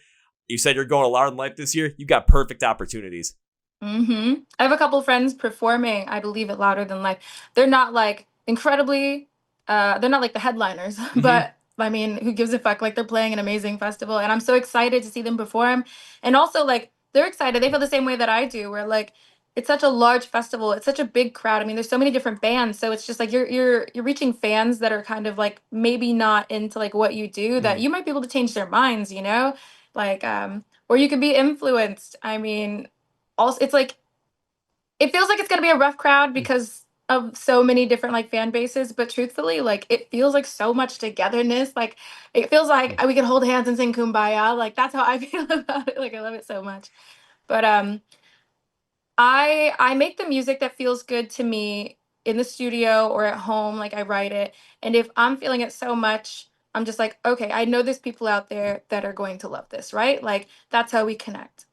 You said you're going to Louder Than Life this year. You got perfect opportunities. I have a couple friends performing, I believe, at Louder Than Life. They're not like incredibly, they're not like the headliners, but I mean, who gives a fuck? Like they're playing an amazing festival, and I'm so excited to see them perform. And also, like they're excited. They feel the same way that I do. Where like it's such a large festival, it's such a big crowd. I mean, there's so many different bands, so it's just like you're reaching fans that are kind of like maybe not into like what you do. That you might be able to change their minds, like or you could be influenced. I mean, also it's like it feels like it's gonna be a rough crowd because of so many different like fan bases, but truthfully, like it feels like so much togetherness. Like it feels like we can hold hands and sing kumbaya. Like that's how I feel about it. Like I love it so much. But I make the music that feels good to me in the studio or at home. Like I write it. And if I'm feeling it so much, I'm just like, okay, I know there's people out there that are going to love this, right? Like that's how we connect.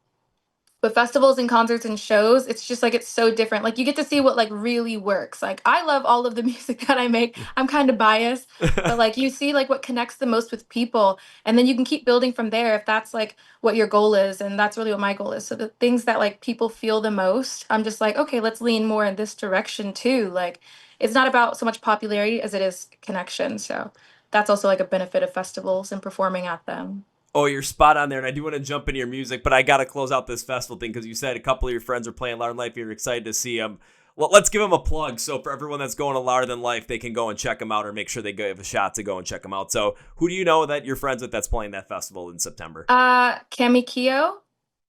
But festivals and concerts and shows, it's just like it's so different. Like you get to see what like really works. Like I love all of the music that I make. I'm kind of biased, but like you see like what connects the most with people, and then you can keep building from there if that's like what your goal is, and that's really what my goal is. So the things that like people feel the most, I'm just like, okay, let's lean more in this direction too. Like it's not about so much popularity as it is connection. So that's also like a benefit of festivals and performing at them. Oh, you're spot on there, and I do want to jump into your music, but I got to close out this festival thing because you said a couple of your friends are playing Louder Than Life. You're excited to see them. Well, let's give them a plug. So for everyone that's going to Louder Than Life, they can go and check them out, or make sure they give a shot to go and check them out. So who do you know that you're friends with that's playing that festival in September? Cami Keo,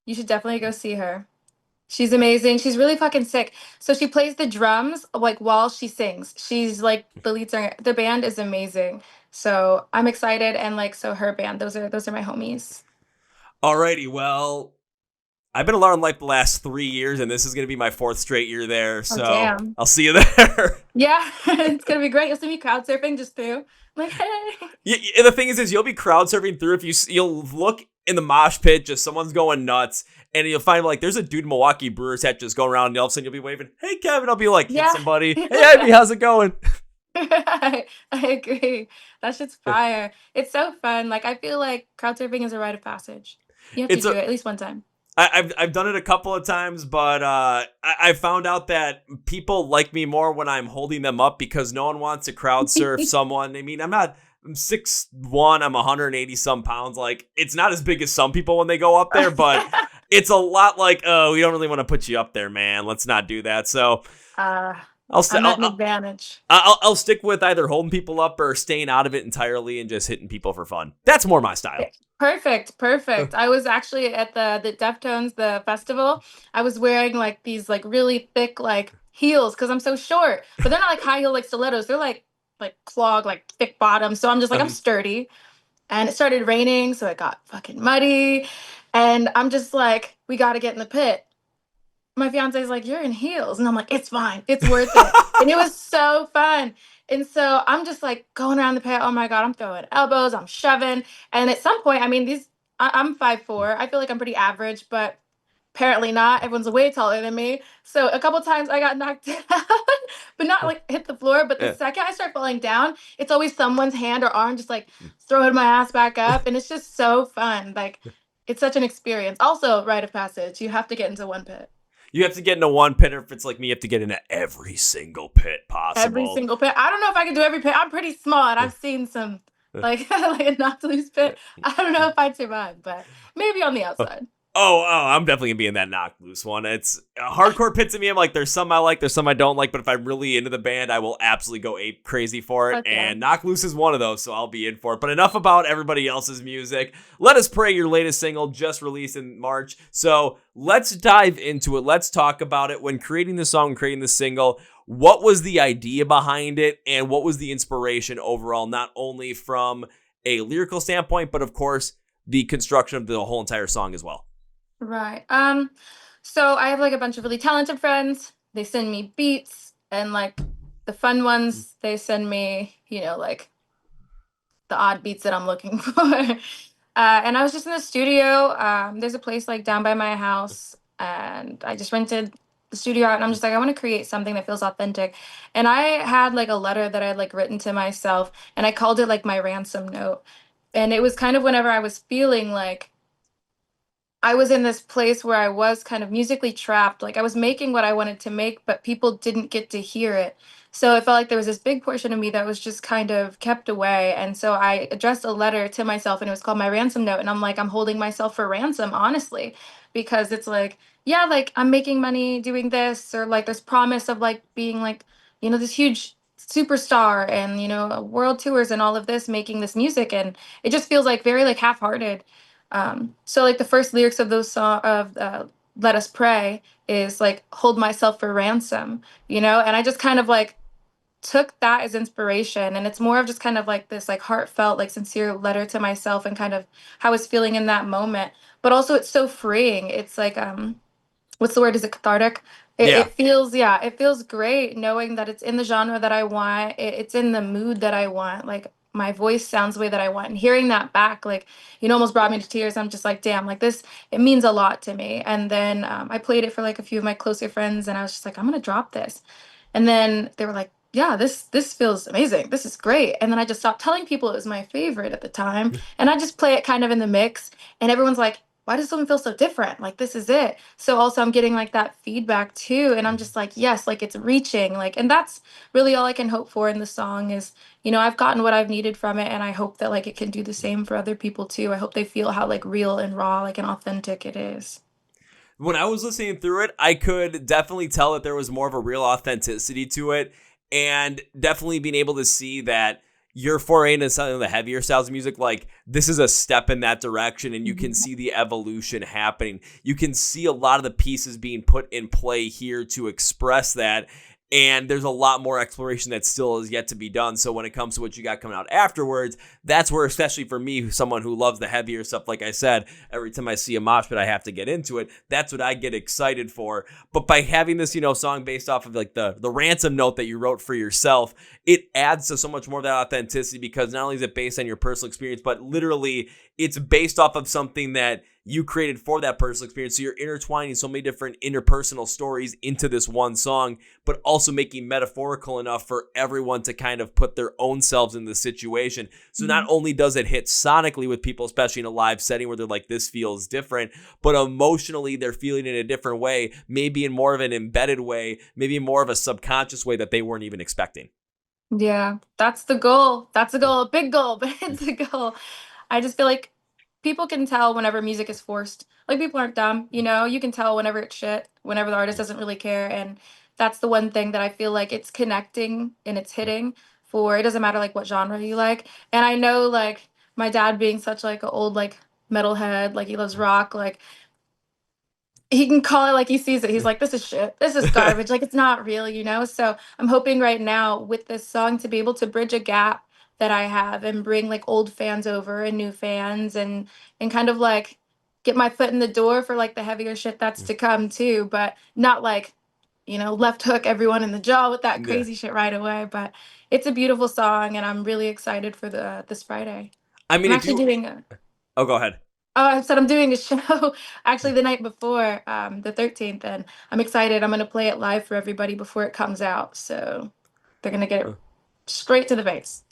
you should definitely go see her. She's amazing. She's really fucking sick. So she plays the drums like while she sings. She's like the lead singer. The band is amazing. So I'm excited, and like so her band. Those are my homies. Alrighty, well, I've been a Louder Than Life the last 3 years, and this is going to be my 4th straight year there. So Damn. I'll see you there. Yeah, it's gonna be great. You'll see me crowd surfing just through. I'm like, hey. Yeah, and the thing is you'll be crowd surfing through if you'll look in the mosh pit, just someone's going nuts, and you'll find like there's a dude in Milwaukee Brewers hat just going around, and all of a sudden you'll be waving, "Hey Kevin," I'll be like, hit somebody, "Hey Ivy, how's it going?" I agree. That shit's fire. It's so fun. Like I feel like crowd surfing is a rite of passage. You have to do it at least one time. I've done it a couple of times, but I found out that people like me more when I'm holding them up, because no one wants to crowd surf someone. I mean, I'm 6'1", I'm 180 some pounds. Like it's not as big as some people when they go up there, but it's a lot like, oh, we don't really want to put you up there, man. Let's not do that. So Uh, I'll, st- I'm at an advantage. I'll stick with either holding people up or staying out of it entirely and just hitting people for fun. That's more my style. Perfect, perfect. I was actually at the Deftones, the festival. I was wearing like these like really thick like heels because I'm so short, but they're not like high heel like stilettos. They're like clog, like thick bottoms. So I'm just like I'm sturdy. And it started raining, so it got fucking muddy. And I'm just like, we got to get in the pit. My fiance's like, you're in heels. And I'm like, it's fine. It's worth it. And it was so fun. And so I'm just like going around the pit. Oh my God, I'm throwing elbows, I'm shoving. And at some point, I mean, I'm 5'4". I feel like I'm pretty average, but apparently not. Everyone's way taller than me. So a couple times I got knocked down, but not like hit the floor. But the second I start falling down, it's always someone's hand or arm just like throwing my ass back up. And it's just so fun. Like it's such an experience. Also, rite of passage. You have to get into one pit. You have to get into one pit, or if it's like me, you have to get into every single pit Every possible. single pit. I don't know if I can do every pit. I'm pretty small and I've seen some like like a knocked loose pit. I don't know if I'd survive, but maybe on the outside. I'm definitely gonna be in that knock loose one. It's hardcore pits of me. I'm like, there's some I like, there's some I don't like, but if I'm really into the band, I will absolutely go ape crazy for it. Okay. And knock loose is one of those, so I'll be in for it. But enough about everybody else's music. Let Us Pray, your latest single, just released in March. So let's dive into it. Let's talk about it. When creating the song, creating the single, what was the idea behind it, and what was the inspiration overall, not only from a lyrical standpoint, but of course the construction of the whole entire song as well. Right. So I have like a bunch of really talented friends. They send me beats and like the fun ones, they send me, like the odd beats that I'm looking for. And I was just in the studio. There's a place like down by my house, and I just rented the studio out. And I'm just like, I want to create something that feels authentic. And I had like a letter that I had like written to myself, and I called it like my ransom note. And it was kind of whenever I was feeling like I was in this place where I was kind of musically trapped. Like I was making what I wanted to make, but people didn't get to hear it. So it felt like there was this big portion of me that was just kind of kept away. And so I addressed a letter to myself, and it was called my ransom note. And I'm like, I'm holding myself for ransom, honestly, because it's like, yeah, like I'm making money doing this, or like this promise of like being like, this huge superstar and, world tours and all of this, making this music. And it just feels like very like half-hearted. So like the first lyrics of those song of Let Us Pray is like hold myself for ransom, and I just kind of like took that as inspiration, and it's more of just kind of like this like heartfelt like sincere letter to myself and kind of how I was feeling in that moment. But also it's so freeing. It's like what's the word? Is it cathartic? Yeah. It feels, yeah, it feels great knowing that it's in the genre that I want. It's in the mood that I want. Like my voice sounds the way that I want. And hearing that back, like, almost brought me to tears. I'm just like, damn, like this, it means a lot to me. And then I played it for like a few of my closer friends, and I was just like, I'm gonna drop this. And then they were like, yeah, this feels amazing. This is great. And then I just stopped telling people it was my favorite at the time. And I just play it kind of in the mix. And everyone's like, why does something feel so different? Like this is it. So also I'm getting like that feedback too. And I'm just like, yes, like it's reaching. Like, and that's really all I can hope for in the song is, I've gotten what I've needed from it. And I hope that like it can do the same for other people too. I hope they feel how like real and raw, like and authentic it is. When I was listening through it, I could definitely tell that there was more of a real authenticity to it, and definitely being able to see that your foray into some of the heavier styles of music, like this is a step in that direction, and you can see the evolution happening. You can see a lot of the pieces being put in play here to express that. And there's a lot more exploration that still is yet to be done. So when it comes to what you got coming out afterwards, that's where, especially for me, someone who loves the heavier stuff, like I said, every time I see a mosh pit, I have to get into it. That's what I get excited for. But by having this, song based off of like the ransom note that you wrote for yourself, it adds to so much more of that authenticity, because not only is it based on your personal experience, but literally it's based off of something that you created for that personal experience. So you're intertwining so many different interpersonal stories into this one song, but also making metaphorical enough for everyone to kind of put their own selves in the situation. So not only does it hit sonically with people, especially in a live setting where they're like, this feels different, but emotionally they're feeling it in a different way, maybe in more of an embedded way, maybe more of a subconscious way that they weren't even expecting. Yeah, that's the goal. That's a goal, a big goal, but it's a goal. I just feel like people can tell whenever music is forced. Like people aren't dumb, you know, you can tell whenever it's shit, whenever the artist doesn't really care. And that's the one thing that I feel like it's connecting and it's hitting for, it doesn't matter like what genre you like. And I know like my dad being such like an old like metalhead, like he loves rock, like he can call it like he sees it. He's like, this is shit. This is garbage. Like it's not real, you know? So I'm hoping right now with this song to be able to bridge a gap that I have and bring like old fans over and new fans and kind of like get my foot in the door for like the heavier shit that's to come too, but not like, you know, left hook everyone in the jaw with that Yeah. crazy shit right away. But it's a beautiful song and I'm really excited for the this Friday. I mean, I'm if actually you, doing a oh, go ahead. Oh, I said I'm doing a show actually the night before, the 13th, and I'm excited. I'm gonna play it live for everybody before it comes out, so they're gonna get it straight to the face.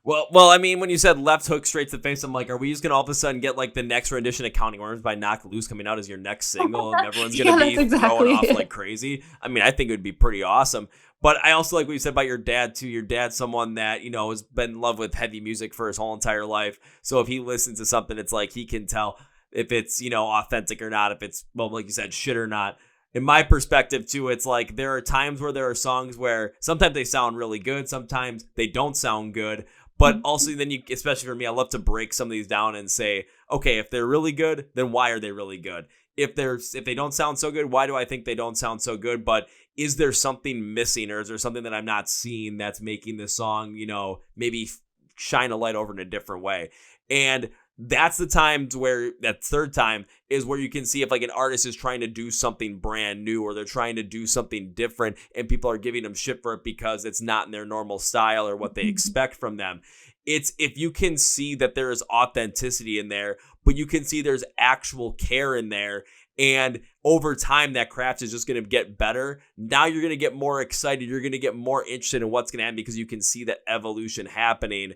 Well, I mean, when you said left hook straight to the face, I'm like, are we just gonna all of a sudden get like the next rendition of Counting Worms by Knock Loose coming out as your next single, and everyone's gonna Yeah, be that's throwing exactly off like it. crazy? I mean, I think it would be pretty awesome. But I also like what you said about your dad too. Your dad's someone that has been in love with heavy music for his whole entire life. So if he listens to something, it's like he can tell if it's authentic or not, if it's like you said, shit or not. In my perspective too, it's like there are times where there are songs where sometimes they sound really good, sometimes they don't sound good. But also then you, especially for me, I love to break some of these down and say, okay, if they're really good, then why are they really good? If they don't sound so good, why do I think they don't sound so good? But is there something missing, or is there something that I'm not seeing that's making this song, maybe shine a light over in a different way? And that's the times where that third time is where you can see if like an artist is trying to do something brand new or they're trying to do something different and people are giving them shit for it because it's not in their normal style or what they expect from them. It's if you can see that there is authenticity in there, but you can see there's actual care in there. And over time, that craft is just going to get better. Now you're going to get more excited. You're going to get more interested in what's going to happen because you can see that evolution happening.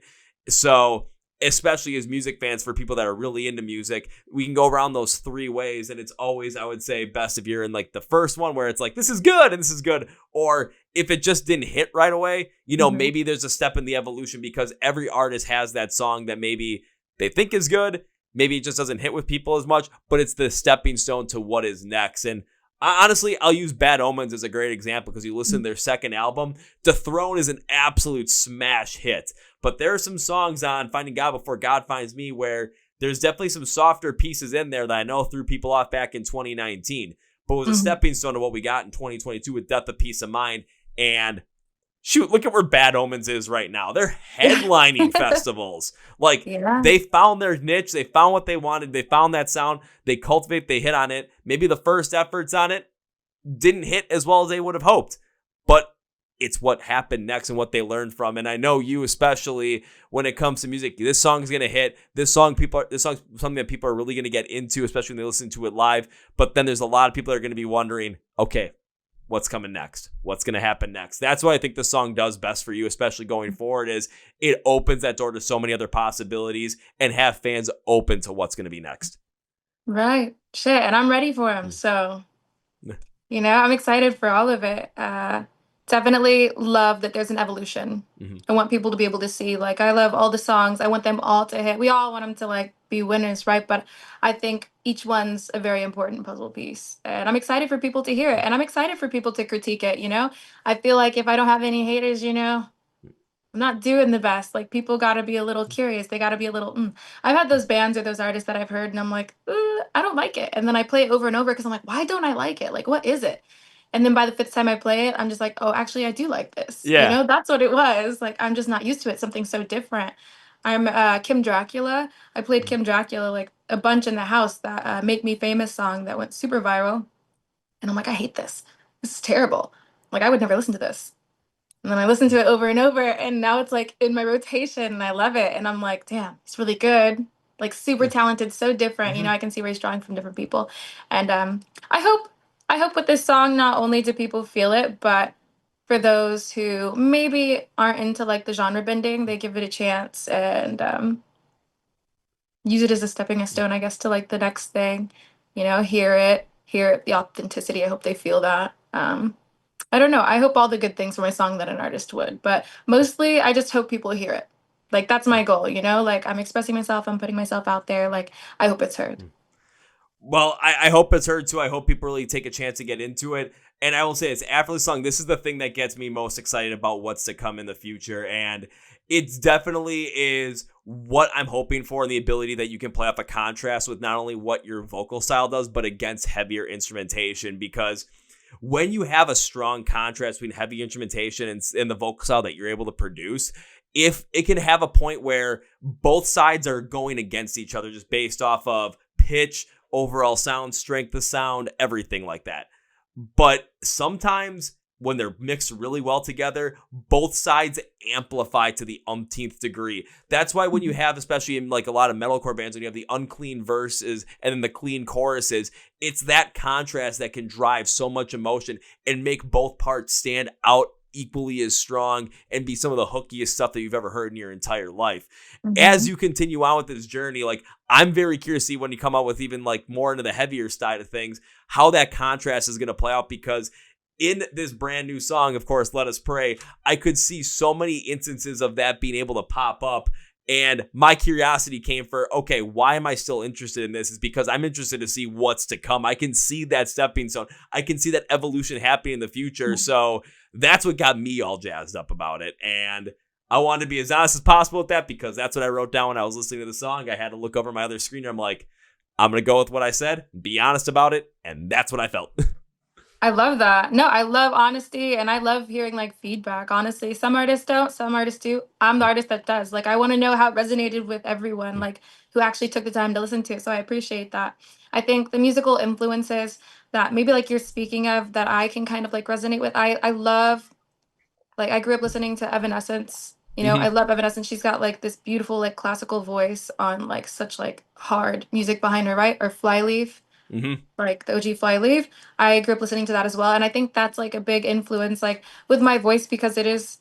So especially as music fans, for people that are really into music, we can go around those three ways. And it's always, I would say, best if you're in like the first one where it's like, this is good and this is good. Or if it just didn't hit right away, Mhm. maybe there's a step in the evolution because every artist has that song that maybe they think is good. Maybe it just doesn't hit with people as much, but it's the stepping stone to what is next. And honestly, I'll use Bad Omens as a great example because you listen to their second album. The Throne is an absolute smash hit. But there are some songs on Finding God Before God Finds Me where there's definitely some softer pieces in there that I know threw people off back in 2019. But it was a Mhm. stepping stone to what we got in 2022 with Death of Peace of Mind. And shoot, look at where Bad Omens is right now. They're headlining festivals. Like, Yeah. they found their niche. They found what they wanted. They found that sound. They cultivate. They hit on it. Maybe the first efforts on it didn't hit as well as they would have hoped. But it's what happened next and what they learned from. And I know you, especially when it comes to music, this song is going to hit. This song's something that people are really going to get into, especially when they listen to it live. But then there's a lot of people that are going to be wondering, okay, what's coming next? What's going to happen next? That's what I think the song does best for you, especially going forward, is it opens that door to so many other possibilities and have fans open to what's going to be next. Right. Shit, and I'm ready for him. So, you know, I'm excited for all of it. Definitely love that there's an evolution. Mm-hmm. I want people to be able to see, like, I love all the songs. I want them all to hit. We all want them to, like, be winners, right? But I think each one's a very important puzzle piece. And I'm excited for people to hear it. And I'm excited for people to critique it, you know? I feel like if I don't have any haters, you know, I'm not doing the best. Like people got to be a little curious. They got to be a little. I've had those bands or those artists that I've heard, and I'm like, I don't like it. And then I play it over and over because I'm like, why don't I like it? Like, what is it? And then by the fifth time I play it, I'm just like, oh, actually, I do like this. You Yeah. know, that's what it was. Like, I'm just not used to it. Something so different. I'm Kim Dracula. I played Kim Dracula like a bunch in the house. That "Make Me Famous" song that went super viral, and I'm like, I hate this. This is terrible. Like, I would never listen to this. And then I listen to it over and over, and now it's like in my rotation, and I love it. And I'm like, damn, it's really good. Like super talented, so different. You know, Mm-hmm. I can see where he's drawing from different people. And I hope, I hope with this song, not only do people feel it, but for those who maybe aren't into like the genre bending, they give it a chance and use it as a stepping stone, I guess, to like the next thing. You know, hear it, the authenticity. I hope they feel that. I don't know. I hope all the good things for my song that an artist would, but mostly I just hope people hear it. Like that's my goal, you know? Like I'm expressing myself, I'm putting myself out there. Like I hope it's heard. Well, I hope it's heard too. I hope people really take a chance to get into it. And I will say it's after the song, this is the thing that gets me most excited about what's to come in the future. And it's definitely is what I'm hoping for, and the ability that you can play off a contrast with not only what your vocal style does, but against heavier instrumentation. Because when you have a strong contrast between heavy instrumentation and the vocal style that you're able to produce, if it can have a point where both sides are going against each other just based off of pitch, overall sound, strength of sound, everything like that. But sometimes when they're mixed really well together, both sides amplify to the umpteenth degree. That's why when you have, especially in like a lot of metalcore bands, when you have the unclean verses and then the clean choruses, it's that contrast that can drive so much emotion and make both parts stand out equally as strong and be some of the hookiest stuff that you've ever heard in your entire life. As you continue on with this journey, like I'm very curious to see when you come out with even like more into the heavier side of things, how that contrast is going to play out, because in this brand new song, of course, Let Us Pray, I could see so many instances of that being able to pop up. And my curiosity came for, okay, why am I still interested in this? Is because I'm interested to see what's to come. I can see that stepping stone. I can see that evolution happening in the future. So that's what got me all jazzed up about it. And I wanted to be as honest as possible with that, because that's what I wrote down when I was listening to the song. I had to look over my other screen and I'm like, I'm going to go with what I said, be honest about it. And that's what I felt. I love that. No, I love honesty and I love hearing like feedback. Honestly, some artists don't, some artists do. I'm the artist that does. Like I want to know how it resonated with everyone, like who actually took the time to listen to it. So I appreciate that. I think the musical influences that maybe like you're speaking of that I can kind of like resonate with. I love, like I grew up listening to Evanescence. You know, I Mm-hmm. love Evanescence. She's got like this beautiful like classical voice on like such like hard music behind her, right? Or Flyleaf, Mm-hmm. like the OG Flyleaf. I grew up listening to that as well. And I think that's like a big influence, like with my voice, because it is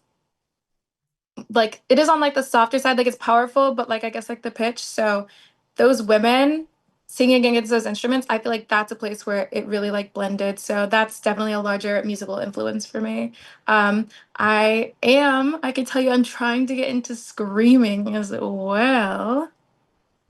like it is on like the softer side, like it's powerful, but like I guess like the pitch. So those women singing against those instruments, I feel like that's a place where it really like blended. So that's definitely a larger musical influence for me. I can tell you I'm trying to get into screaming as well.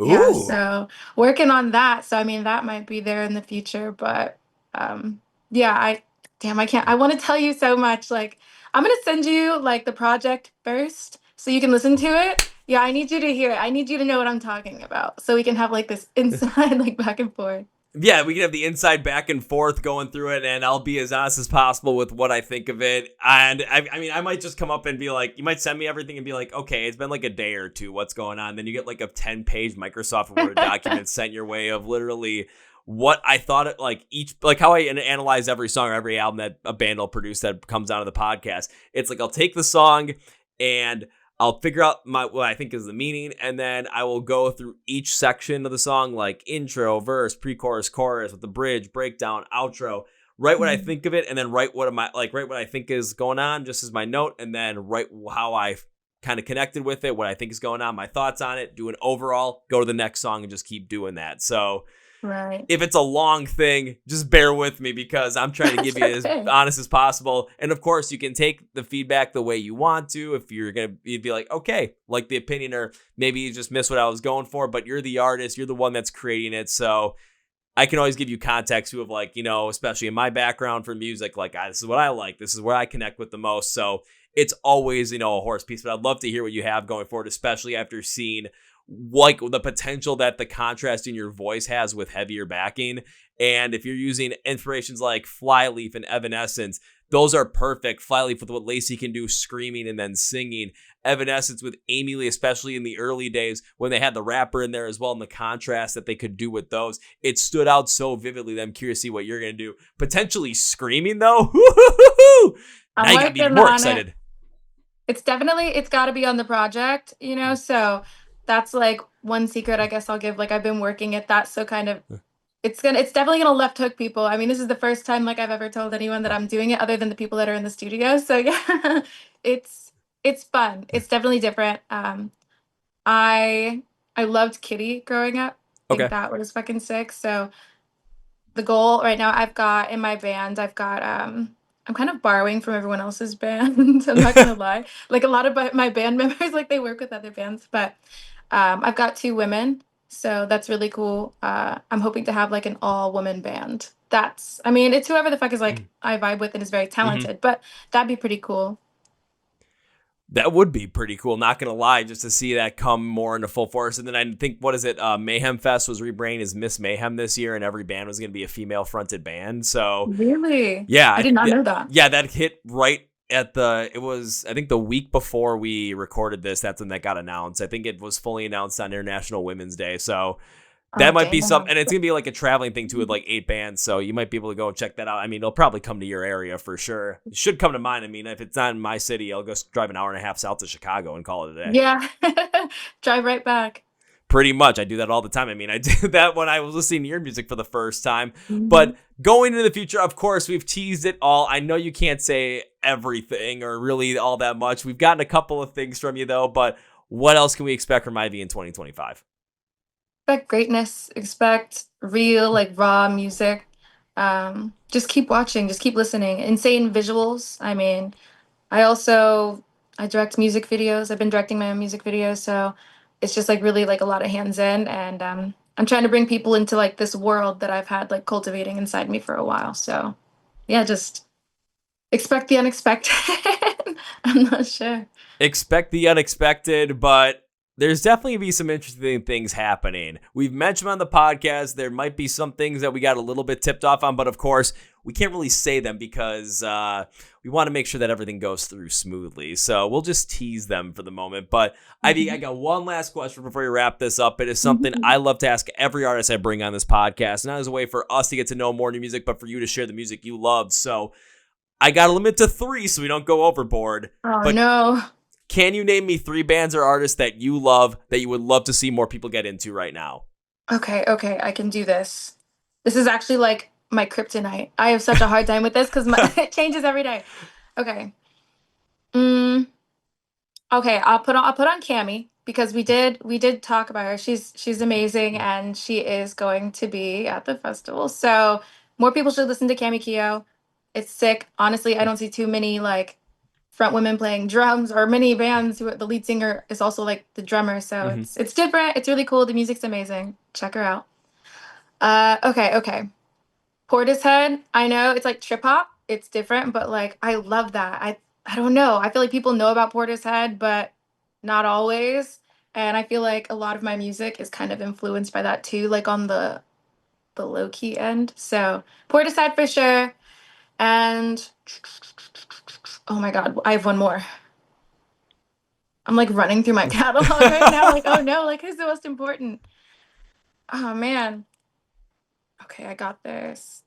Yeah, Ooh. so working on that. So I mean that might be there in the future, but um yeah, I can't, I want to tell you so much. Like I'm gonna send you like the project first so you can listen to it. Yeah, I need you to hear it. I need you to know what I'm talking about. So we can have like this inside like back and forth. Yeah, we can have the inside back and forth going through it, and I'll be as honest as possible with what I think of it. And I mean, I might just come up and be like, you might send me everything and be like, okay, it's been like a day or two. What's going on? Then you get like a 10-page Microsoft Word document sent your way of literally what I thought it like each, like how I analyze every song or every album that a band will produce that comes out of the podcast. It's like I'll take the song and I'll figure out what I think is the meaning, and then I will go through each section of the song, like intro, verse, pre-chorus, chorus, with the bridge, breakdown, outro. Write what I Mhm. think of it, and then write what I think is going on, just as my note, and then write how I kind of connected with it, what I think is going on, my thoughts on it, do an overall, go to the next song, and just keep doing that. So Right. if it's a long thing, just bear with me, because I'm trying to give you Sure as thing. honest as possible. And of course, you can take the feedback the way you want to. If you're going to be like, okay, like the opinion, or maybe you just missed what I was going for, but you're the artist, you're the one that's creating it. So I can always give you context who of like, especially in my background for music, like this is what I like. This is where I connect with the most. So it's always, a horse piece, but I'd love to hear what you have going forward, especially after seeing like the potential that the contrast in your voice has with heavier backing. And if you're using inspirations like Flyleaf and Evanescence, those are perfect. Flyleaf with what Lacey can do screaming and then singing. Evanescence with Amy Lee, especially in the early days when they had the rapper in there as well, and the contrast that they could do with those. It stood out so vividly that I'm curious to see what you're going to do. Potentially screaming though. Now I'm you got me even working more on it. excited. It's got to be on the project, you know? So that's like one secret I guess I'll give. Like I've been working at that. So kind of it's definitely gonna left hook people. I mean, this is the first time like I've ever told anyone that I'm doing it other than the people that are in the studio. So yeah, it's it's fun. It's definitely different. I I loved Kitty growing up. I think Okay. that was fucking sick. So the goal right now I've got in my band, I've got I'm kind of borrowing from everyone else's band. I'm not gonna lie. Like a lot of my band members, like they work with other bands, but I've got two women, so that's really cool. I'm hoping to have like an all-woman band. I mean, it's whoever the fuck is like I vibe with and is very Mm-hmm. talented, but that'd be pretty cool. That would be pretty cool, not gonna lie, just to see that come more into full force. And then I think, what is it? Mayhem Fest was rebranded as Miss Mayhem this year, and every band was gonna be a female fronted band. So Really? yeah, I did not know that. yeah, that hit right at it was, I think, the week before we recorded this. That's when that got announced. I think it was fully announced on International Women's Day. So Oh, that might be some, damn. and it's gonna be like a traveling thing too with like 8 bands. So you might be able to go and check that out. I mean, it'll probably come to your area for sure. It should come to mine. I mean, if it's not in my city, I'll go drive an hour and a half south to Chicago and call it a day. Yeah. Drive right back. Pretty much, I do that all the time. I mean, I did that when I was listening to your music for the first time. Mhm. But going into the future, of course, we've teased it all. I know you can't say everything or really all that much. We've gotten a couple of things from you though. But what else can we expect from Ivy in 2025? Expect greatness, expect real, like raw music. Just keep watching, just keep listening. Insane visuals. I mean, I direct music videos. I've been directing my own music videos, so it's just like really like a lot of hands in, and I'm trying to bring people into like this world that I've had like cultivating inside me for a while. So yeah, just expect the unexpected. I'm not sure. Expect the unexpected, but there's definitely be some interesting things happening. We've mentioned on the podcast there might be some things that we got a little bit tipped off on, but of course we can't really say them because we want to make sure that everything goes through smoothly. So we'll just tease them for the moment. But Ivy, I got one last question before we wrap this up. It is something I love to ask every artist I bring on this podcast, not as a way for us to get to know more new music, but for you to share the music you love. So I got to limit to 3 so we don't go overboard. Oh But no. can you name me 3 bands or artists that you love that you would love to see more people get into right now? Okay, okay, I can do this. This is actually like my kryptonite. I have such a hard time with this because it changes every day. Okay. Mm, okay, I'll put on Cami because we did talk about her. She's amazing and she is going to be at the festival. So more people should listen to Cami Keo. It's sick. Honestly, I don't see too many like front women playing drums or many bands who the lead singer is also like the drummer. So Mm-hmm. it's different. It's really cool. The music's amazing. Check her out. Okay, okay. Portishead, I know it's like trip hop. It's different, but like I love that. I don't know. I feel like people know about Portishead, but not always. And I feel like a lot of my music is kind of influenced by that too, like on the low key end. So Portishead for sure. And oh my God, I have one more. I'm like running through my catalog right now. Like, oh no, like who's the most important? Oh man. Okay, I got this.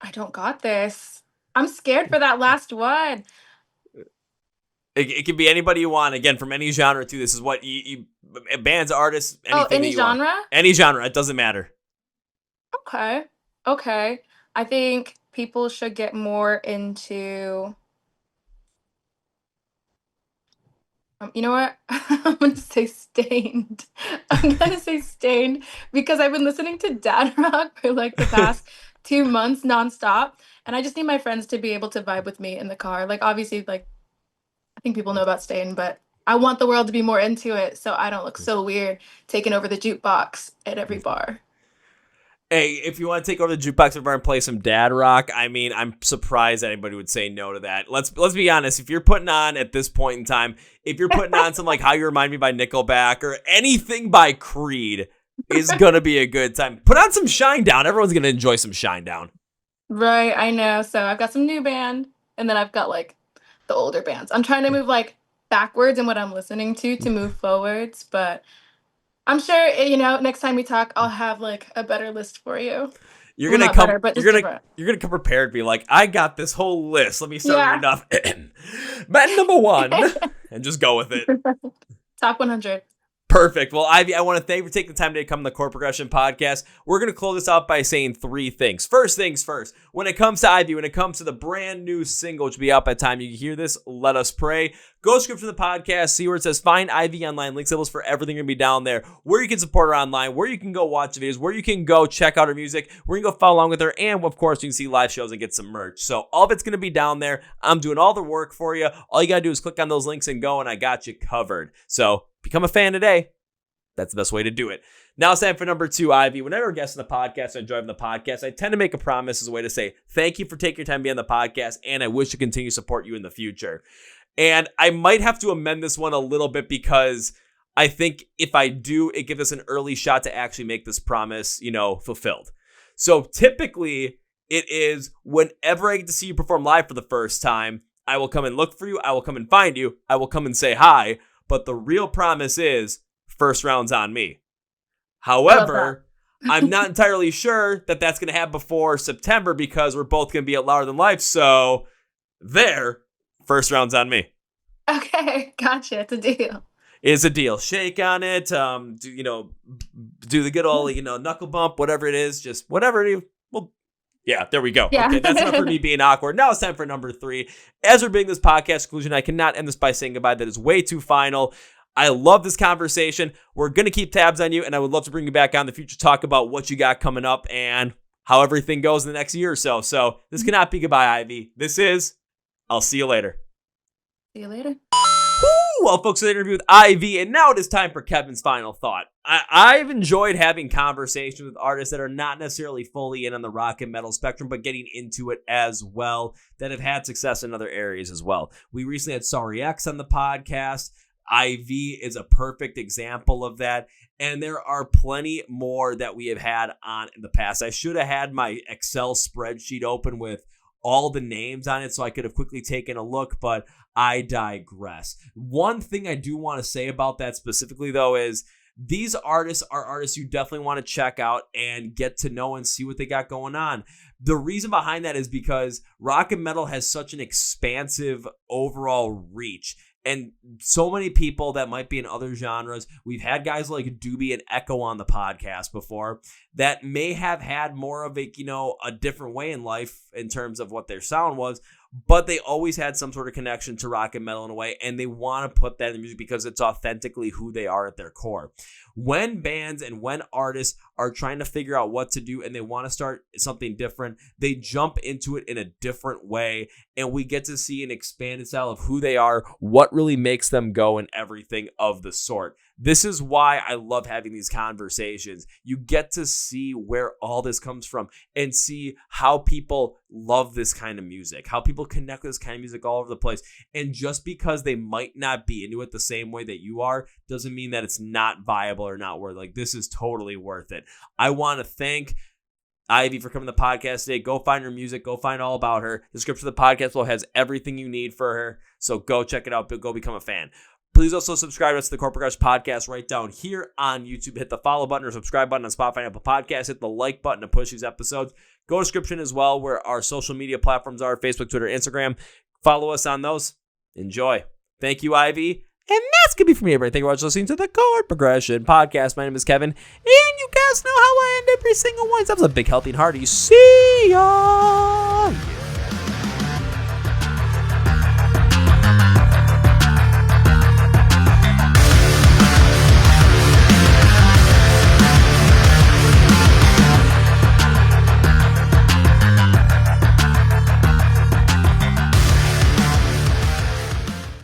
I don't got this. I'm scared for that last one. It can be anybody you want. Again, from any genre too. This is what you bands, artists, Oh, anything that any you want. genre? Any genre. It doesn't matter. Okay. Okay. I think people should get more into you know what? I'm gonna say stained. I'm gonna say stained because I've been listening to dad rock for like the past 2 months nonstop. And I just need my friends to be able to vibe with me in the car. Like obviously, like I think people know about Stain, but I want the world to be more into it so I don't look so weird taking over the jukebox at every bar. Hey, if you want to take over the jukebox bar and play some dad rock, I mean, I'm surprised anybody would say no to that. Let's be honest. If you're putting on at this point in time, if you're putting on some like How You Remind Me by Nickelback or anything by Creed, is gonna be a good time. Put on some Shine Down. Everyone's gonna enjoy some Shine Down. Right, I know. So I've got some new band and then I've got like the older bands. I'm trying to move like backwards in what I'm listening to move forwards, but I'm sure next time we talk I'll have like a better list for you. You're Well, gonna not come. better, but just different. You're gonna come prepared. Be like, I got this whole list. Let me start Yeah. reading off. Bet number 1, and just go with it. Top 100. Perfect. Well, Ivy, I want to thank you for taking the time today to come on the Chord Progression Podcast. We're going to close this out by saying 3 things. First things first, when it comes to Ivy, when it comes to the brand new single, which will be out by the time you hear this, Let Us Pray, go to description of the podcast, see where it says Find Ivy Online. Links levels for everything going to be down there, where you can support her online, where you can go watch videos, where you can go check out her music, where you can go follow along with her, and of course, you can see live shows and get some merch. So all of it's going to be down there. I'm doing all the work for you. All you got to do is click on those links and go, and I got you covered. So become a fan today. That's the best way to do it. Now it's time for number 2, Ivy. Whenever a guest on the podcast, I enjoy the podcast, I tend to make a promise as a way to say, thank you for taking your time to be on the podcast, and I wish to continue to support you in the future. And I might have to amend this one a little bit because I think if I do, it gives us an early shot to actually make this promise, fulfilled. So typically, it is whenever I get to see you perform live for the first time, I will come and look for you. I will come and find you. I will come and say hi. But the real promise is, first round's on me. However, I'm not entirely sure that that's going to happen before September because we're both going to be at Louder Than Life. So first round's on me. Okay, gotcha. It's a deal. It's a deal. Shake on it. Do the good old, knuckle bump, whatever it is, just whatever it is. Well, yeah, there we go. Yeah. Okay, that's enough for me being awkward. Now it's time for number 3. As we're bringing this podcast conclusion, I cannot end this by saying goodbye. That is way too final. I love this conversation. We're going to keep tabs on you, and I would love to bring you back on in the future, talk about what you got coming up and how everything goes in the next year or so. So this cannot be goodbye, Ivy. This is, I'll see you later. See you later. Woo! Well, folks, the interview with Ivy, and now it is time for Kevin's final thought. I've enjoyed having conversations with artists that are not necessarily fully in on the rock and metal spectrum, but getting into it as well, that have had success in other areas as well. We recently had Sorry X on the podcast. IV is a perfect example of that. And there are plenty more that we have had on in the past. I should have had my Excel spreadsheet open with all the names on it so I could have quickly taken a look, but I digress. One thing I do want to say about that specifically, though, is these artists are artists you definitely want to check out and get to know and see what they got going on. The reason behind that is because rock and metal has such an expansive overall reach. And so many people that might be in other genres. We've had guys like Doobie and Echo on the podcast before that may have had more of a different way in life in terms of what their sound was, but they always had some sort of connection to rock and metal in a way, and they want to put that in the music because it's authentically who they are at their core. When bands and when artists are trying to figure out what to do and they want to start something different, they jump into it in a different way, and we get to see an expanded style of who they are, what really makes them go, and everything of the sort. This is why I love having these conversations. You get to see where all this comes from and see how people love this kind of music, how people connect with this kind of music all over the place. And just because they might not be into it the same way that you are, doesn't mean that it's not viable or not worth it. Like, this is totally worth it. I want to thank Ivy for coming to the podcast today. Go find her music. Go find all about her. The description of the podcast below has everything you need for her. So go check it out. Go become a fan. Please also subscribe to us to the Chord Progression Podcast right down here on YouTube. Hit the follow button or subscribe button on Spotify and Apple Podcasts. Hit the like button to push these episodes. Go to description as well where our social media platforms are, Facebook, Twitter, Instagram. Follow us on those. Enjoy. Thank you, Ivy. And that's going to be for me, everybody. Thank you for listening to the Chord Progression Podcast. My name is Kevin. And you guys know how I end every single one. That was a big, healthy, and hearty. See ya!